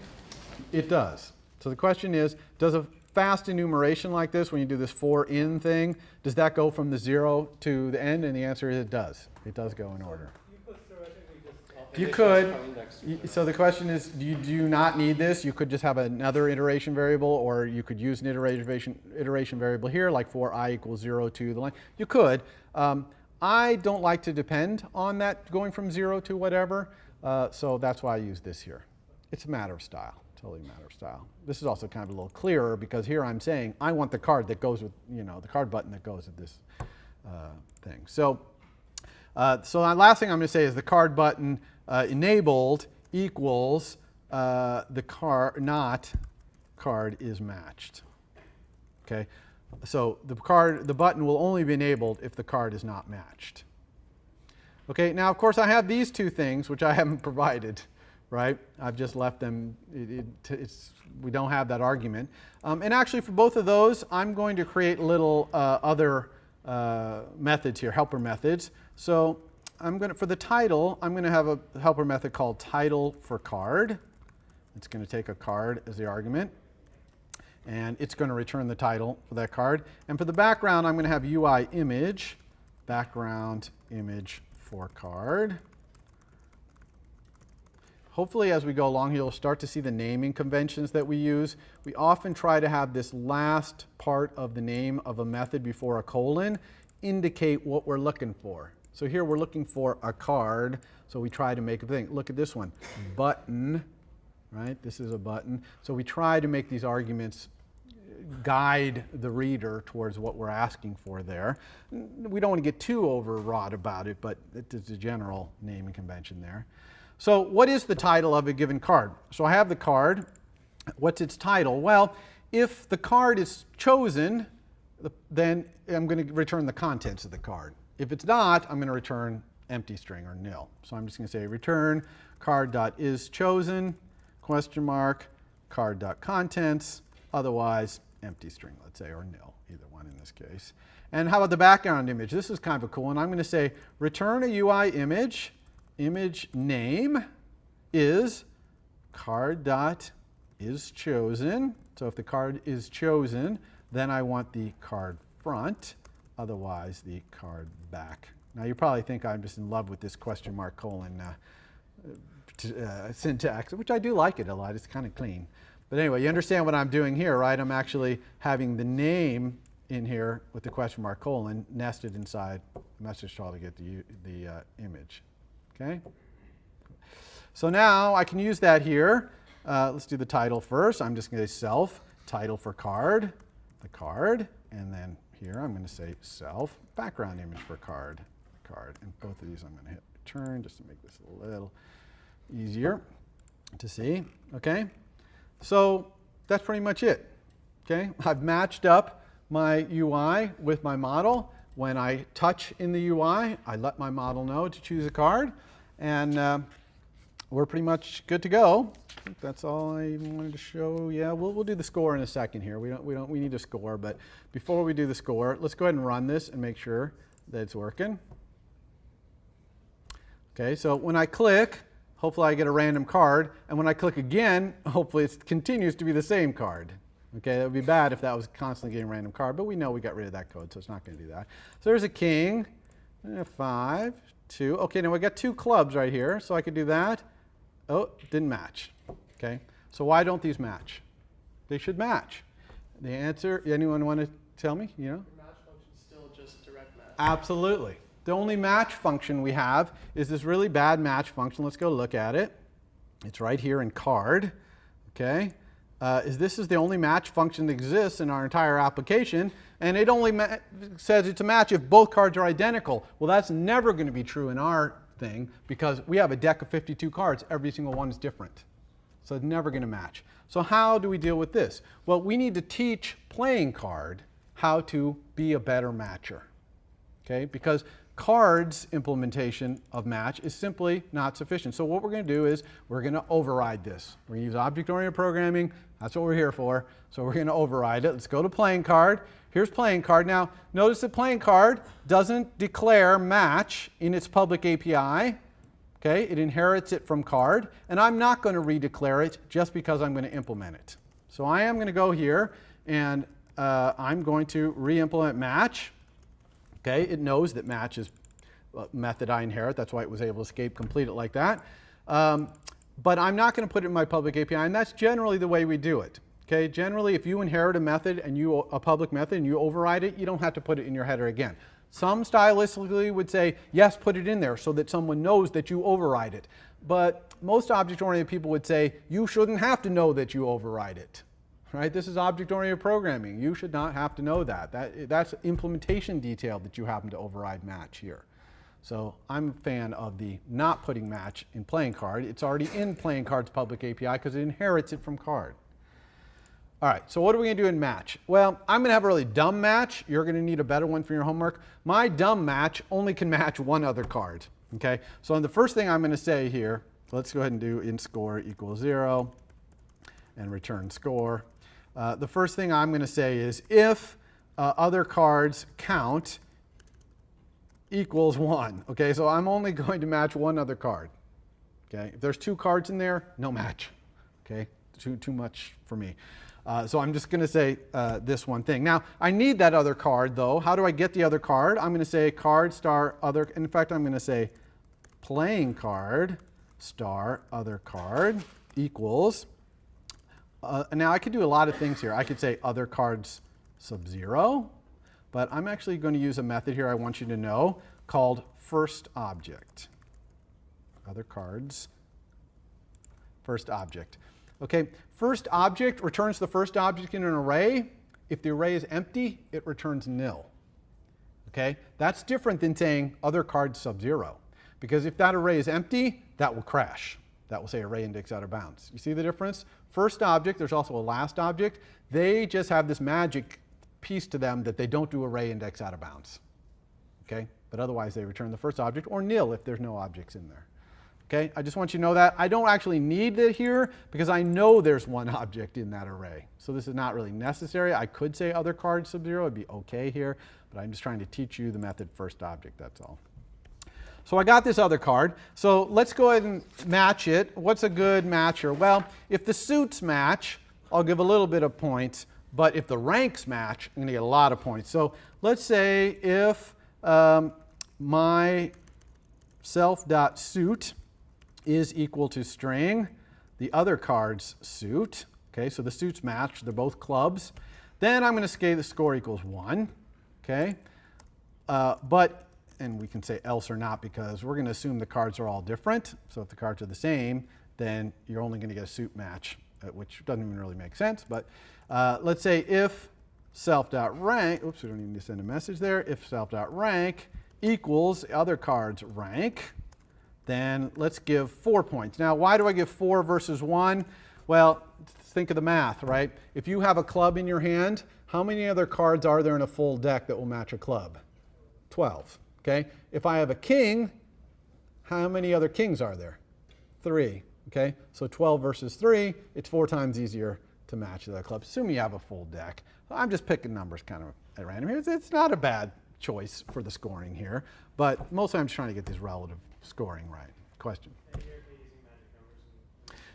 It does. So the question is, does a fast enumeration like this, when you do this for in thing, does that go from the 0 to the end? And the answer is it does. It does go in order. You could theoretically just You could. So the question is, do you not need this? You could just have another iteration variable, or you could use an iteration variable here, like for I equals 0 to the line. You could. I don't like to depend on that going from 0 to whatever, so that's why I use this here. It's a matter of style. Totally a matter of style. This is also kind of a little clearer because here I'm saying I want the card that goes with, the card button that goes with this thing. So the last thing I'm going to say is the card button enabled equals the card is matched. Okay, so the button will only be enabled if the card is not matched. Okay, now of course I have these two things which I haven't provided. Right? I've just left them, we don't have that argument. And actually for both of those, I'm going to create little other methods here, helper methods. So for the title, I'm going to have a helper method called title for card. It's going to take a card as the argument. And it's going to return the title for that card. And for the background, I'm going to have UI image, background image for card. Hopefully, as we go along, you'll start to see the naming conventions that we use. We often try to have this last part of the name of a method before a colon indicate what we're looking for. So here we're looking for a card, so we try to make a thing. Look at this one, button, right? This is a button. So we try to make these arguments guide the reader towards what we're asking for there. We don't want to get too overwrought about it, but it's a general naming convention there. So what is the title of a given card? So I have the card. What's its title? Well, if the card is chosen, then I'm going to return the contents of the card. If it's not, I'm going to return empty string or nil. So I'm just going to say return card.isChosen, question mark, card.contents, otherwise empty string, let's say, or nil, either one in this case. And how about the background image? This is kind of a cool one. I'm going to say return a UI image, image name is card.isChosen. So if the card is chosen, then I want the card front, otherwise the card back. Now you probably think I'm just in love with this question mark colon syntax, which I do like it a lot. It's kind of clean. But anyway, you understand what I'm doing here, right? I'm actually having the name in here with the question mark colon nested inside the message tile to get the image. Okay? So now I can use that here. Let's do the title first. I'm just going to say self, title for card, the card, and then here I'm going to say self, background image for card. And both of these I'm going to hit return just to make this a little easier to see. Okay, so that's pretty much it. Okay, I've matched up my UI with my model. When I touch in the UI, I let my model know to choose a card, and we're pretty much good to go. I think that's all I wanted to show. Yeah, we'll do the score in a second here. We need a score, but before we do the score, let's go ahead and run this and make sure that it's working. Okay, so when I click, hopefully I get a random card, and when I click again, hopefully it continues to be the same card. Okay, that would be bad if that was constantly getting a random card, but we know we got rid of that code, so it's not going to do that. So there's a king, 5, 2. Okay, now we got 2 clubs right here, so I could do that. Oh, didn't match. Okay, so why don't these match? They should match. The answer, anyone want to tell me? You know? The match function is still just direct match. Absolutely. The only match function we have is this really bad match function. Let's go look at it. It's right here in card. Okay, this is the only match function that exists in our entire application, and it only says it's a match if both cards are identical. Well, that's never going to be true in our thing because we have a deck of 52 cards. Every single one is different. So it's never going to match. So how do we deal with this? Well, we need to teach playing card how to be a better matcher. Okay, because card's implementation of match is simply not sufficient. So what we're going to do is we're going to override this. We're going to use object-oriented programming. That's what we're here for. So we're going to override it. Let's go to playing card. Here's playing card. Now, notice that playing card doesn't declare match in its public API. Okay, it inherits it from card. And I'm not going to redeclare it just because I'm going to implement it. So I am going to go here and I'm going to re-implement match. Okay, it knows that match is a method I inherit. That's why it was able to escape complete it like that. But I'm not going to put it in my public API, and that's generally the way we do it. Okay, generally, if you inherit a method and a public method and you override it, you don't have to put it in your header again. Some stylistically would say, yes, put it in there so that someone knows that you override it. But most object-oriented people would say, you shouldn't have to know that you override it. Right? This is object-oriented programming. You should not have to know that. That's implementation detail that you happen to override match here. So I'm a fan of the not putting match in playing card. It's already in playing card's public API because it inherits it from card. All right, so what are we going to do in match? Well, I'm going to have a really dumb match. You're going to need a better one for your homework. My dumb match only can match one other card. Okay, so the first thing I'm going to say here, let's go ahead and do int score equals 0 and return score. The first thing I'm going to say is if other cards count equals 1. Okay, so I'm only going to match one other card. Okay, if there's 2 cards in there, no match. Okay, too much for me. So I'm just going to say this one thing. Now, I need that other card, though. How do I get the other card? I'm going to say card star other. In fact, I'm going to say playing card star other card equals. Now, I could do a lot of things here. I could say other cards sub 0, but I'm actually going to use a method here I want you to know called first object. Other cards, first object. Okay, first object returns the first object in an array. If the array is empty, it returns nil. Okay, that's different than saying other cards sub 0, because if that array is empty, that will crash. That will say array index out of bounds. You see the difference? First object, there's also a last object. They just have this magic piece to them that they don't do array index out of bounds. Okay, but otherwise they return the first object, or nil if there's no objects in there. Okay, I just want you to know that. I don't actually need it here because I know there's one object in that array. So this is not really necessary. I could say other card sub-zero, it'd be okay here, but I'm just trying to teach you the method first object, that's all. So I got this other card. So let's go ahead and match it. What's a good matcher? Well, if the suits match, I'll give a little bit of points, but if the ranks match, I'm going to get a lot of points. So let's say if my self.suit is equal to string, the other card's suit, okay, so the suits match, they're both clubs, then I'm going to say the score equals 1, okay, and we can say else or not because we're going to assume the cards are all different. So if the cards are the same, then you're only going to get a suit match, which doesn't even really make sense. But let's say if self.rank, oops, we don't need to send a message there. If self.rank equals the other card's rank, then let's give 4 points. Now, why do I give 4 versus 1? Well, think of the math, right? If you have a club in your hand, how many other cards are there in a full deck that will match a club? 12. Okay, if I have a king, how many other kings are there? 3. Okay, so 12 versus 3, it's 4 times easier to match the club. Assume you have a full deck. I'm just picking numbers kind of at random here. It's not a bad choice for the scoring here, but mostly I'm just trying to get this relative scoring right. Question?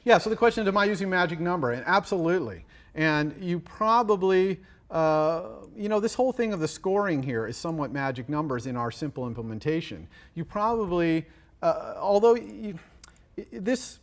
Yeah, so the question is, am I using magic number? And absolutely. And you probably, this whole thing of the scoring here is somewhat magic numbers in our simple implementation. You probably, this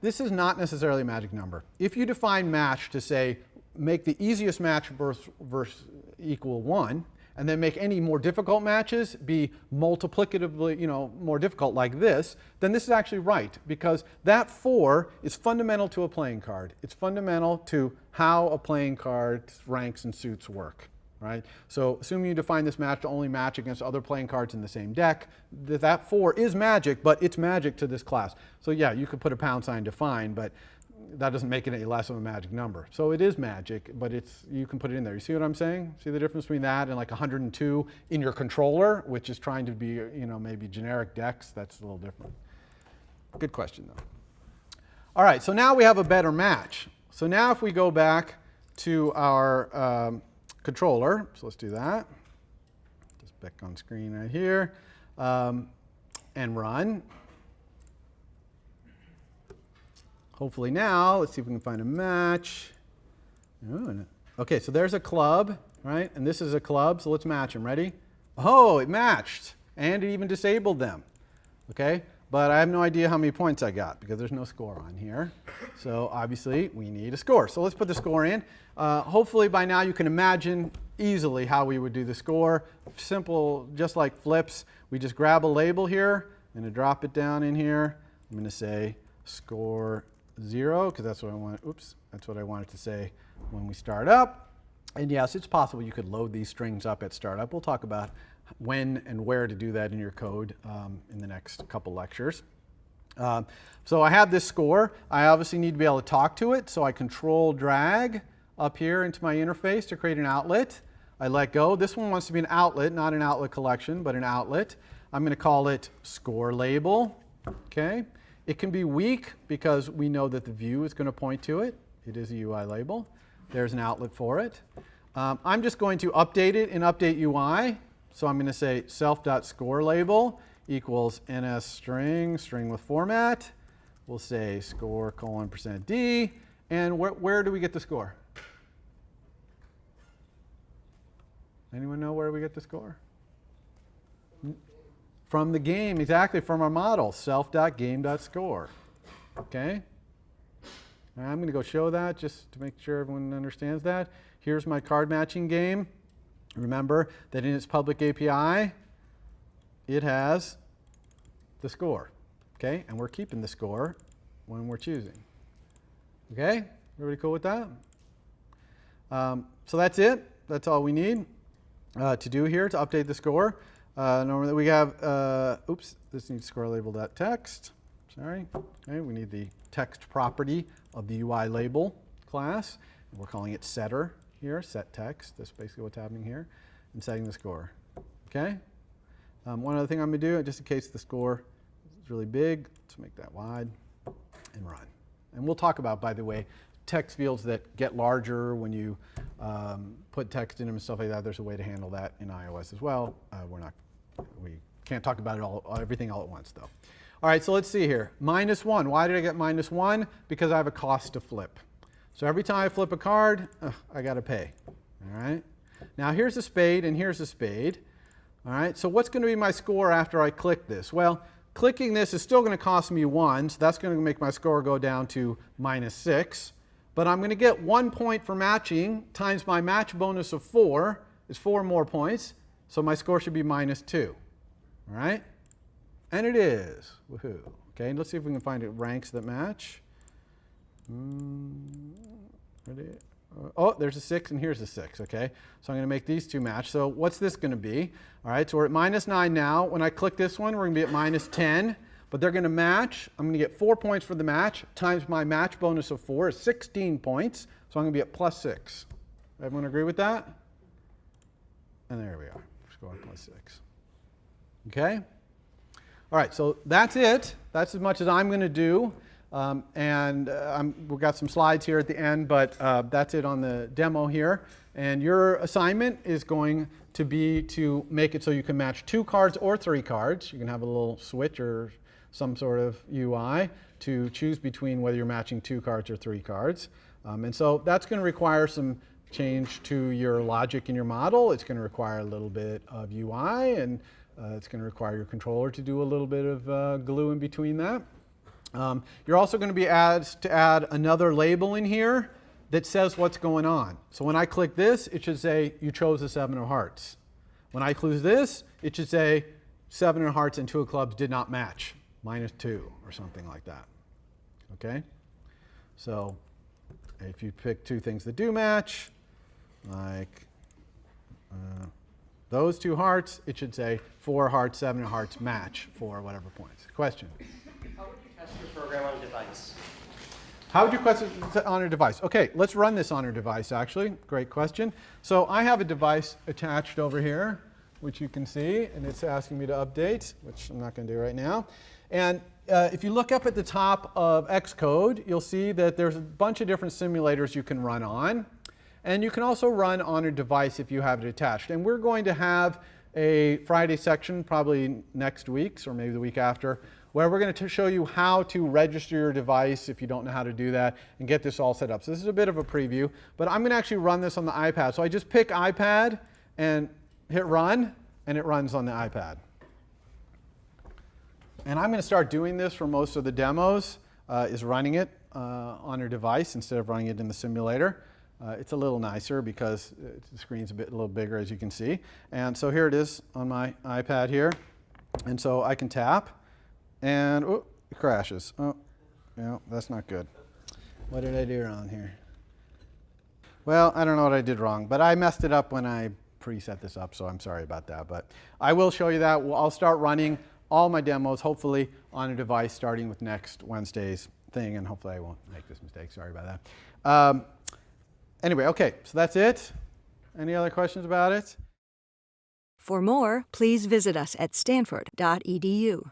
is not necessarily a magic number. If you define match to say, make the easiest match versus equal 1, and then make any more difficult matches be multiplicatively, more difficult like this, then this is actually right, because that 4 is fundamental to a playing card. It's fundamental to how a playing card's ranks and suits work, right? So assuming you define this match to only match against other playing cards in the same deck, that 4 is magic, but it's magic to this class. So yeah, you could put a pound sign define, but that doesn't make it any less of a magic number. So it is magic, but you can put it in there. You see what I'm saying? See the difference between that and like 102 in your controller, which is trying to be, maybe generic decks? That's a little different. Good question, though. All right, so now we have a better match. So now if we go back to our controller, so let's do that. Just back on screen right here, and run. Hopefully now, let's see if we can find a match. Okay, so there's a club, right? And this is a club, so let's match them. Ready? Oh, it matched, and it even disabled them. Okay, but I have no idea how many points I got because there's no score on here. So obviously, we need a score. So let's put the score in. Hopefully by now you can imagine easily how we would do the score. Simple, just like flips. We just grab a label here. I'm going to drop it down in here. I'm going to say score 0, because that's what I want. Oops, that's what I wanted to say when we start up. And yes, it's possible you could load these strings up at startup. We'll talk about when and where to do that in your code in the next couple lectures. So I have this score. I obviously need to be able to talk to it, so I control drag up here into my interface to create an outlet. I let go. This one wants to be an outlet, not an outlet collection, but an outlet. I'm going to call it score label. Okay. It can be weak because we know that the view is going to point to it. It is a UI label. There's an outlet for it. I'm just going to update it in update UI. So I'm going to say self.scoreLabel equals ns string with format. We'll say score :%d. And where do we get the score? Anyone know where we get the score? From the game, exactly, from our model, self.game.score. Okay? And I'm going to go show that just to make sure everyone understands that. Here's my card matching game. Remember that in its public API, it has the score. Okay? And we're keeping the score when we're choosing. Okay? Everybody cool with that? So that's it. That's all we need to do here to update the score. Normally we have, this needs score label.text. Sorry. Okay, we need the text property of the UI label class. We're calling it setter here, set text. That's basically what's happening here. And setting the score. Okay? One other thing I'm going to do, just in case the score is really big, let's make that wide and run. And we'll talk about, by the way, text fields that get larger when you put text in them and stuff like that. There's a way to handle that in iOS as well. We can't talk about it everything all at once, though. All right, so let's see here. -1. Why did I get -1? Because I have a cost to flip. So every time I flip a card, I got to pay. All right. Now here's a spade and here's a spade. All right. So what's going to be my score after I click this? Well, clicking this is still going to cost me 1, so that's going to make my score go down to -6. But I'm going to get 1 point for matching times my match bonus of 4 is 4 more points. So my score should be -2. All right? And it is. Woohoo. Okay, let's see if we can find ranks that match. Oh, there's a 6 and here's a 6. Okay, so I'm going to make these two match. So what's this going to be? All right, so we're at -9 now. When I click this one, we're going to be at -10. But they're going to match. I'm going to get 4 points for the match times my match bonus of 4 is 16 points. So I'm going to be at +6. Everyone agree with that? And there we are. Score +6. Okay? All right, so that's it. That's as much as I'm going to do. We've got some slides here at the end, but that's it on the demo here. And your assignment is going to be to make it so you can match 2 cards or 3 cards. You can have a little switch or some sort of UI to choose between whether you're matching 2 cards or 3 cards. And so that's going to require some change to your logic in your model. It's going to require a little bit of UI, and it's going to require your controller to do a little bit of glue in between that. You're also going to be asked to add another label in here that says what's going on. So when I click this, it should say you chose the 7 of hearts. When I close this, it should say 7 of hearts and 2 of clubs did not match, -2 or something like that. Okay? So if you pick 2 things that do match, like those 2 hearts, it should say 4 hearts, 7 of hearts match for whatever points. Question? How would you test your program on a device? How would you test it on a device? Okay, let's run this on a device, actually. Great question. So I have a device attached over here, which you can see, and it's asking me to update, which I'm not going to do right now. And if you look up at the top of Xcode, you'll see that there's a bunch of different simulators you can run on. And you can also run on a device if you have it attached. And we're going to have a Friday section, probably next week, or maybe the week after, where we're going to show you how to register your device if you don't know how to do that and get this all set up. So this is a bit of a preview, but I'm going to actually run this on the iPad. So I just pick iPad and hit run, and it runs on the iPad. And I'm going to start doing this for most of the demos, is running it on your device instead of running it in the simulator. It's a little nicer because the screen's a little bigger, as you can see. And so here it is on my iPad here. And so I can tap. And oh, it crashes. Oh, yeah, that's not good. What did I do wrong here? Well, I don't know what I did wrong, but I messed it up when I preset this up, so I'm sorry about that. But I will show you that. I'll start running all my demos, hopefully, on a device starting with next Wednesday's thing, and hopefully I won't make this mistake. Sorry about that. Anyway, okay, so that's it. Any other questions about it? For more, please visit us at stanford.edu.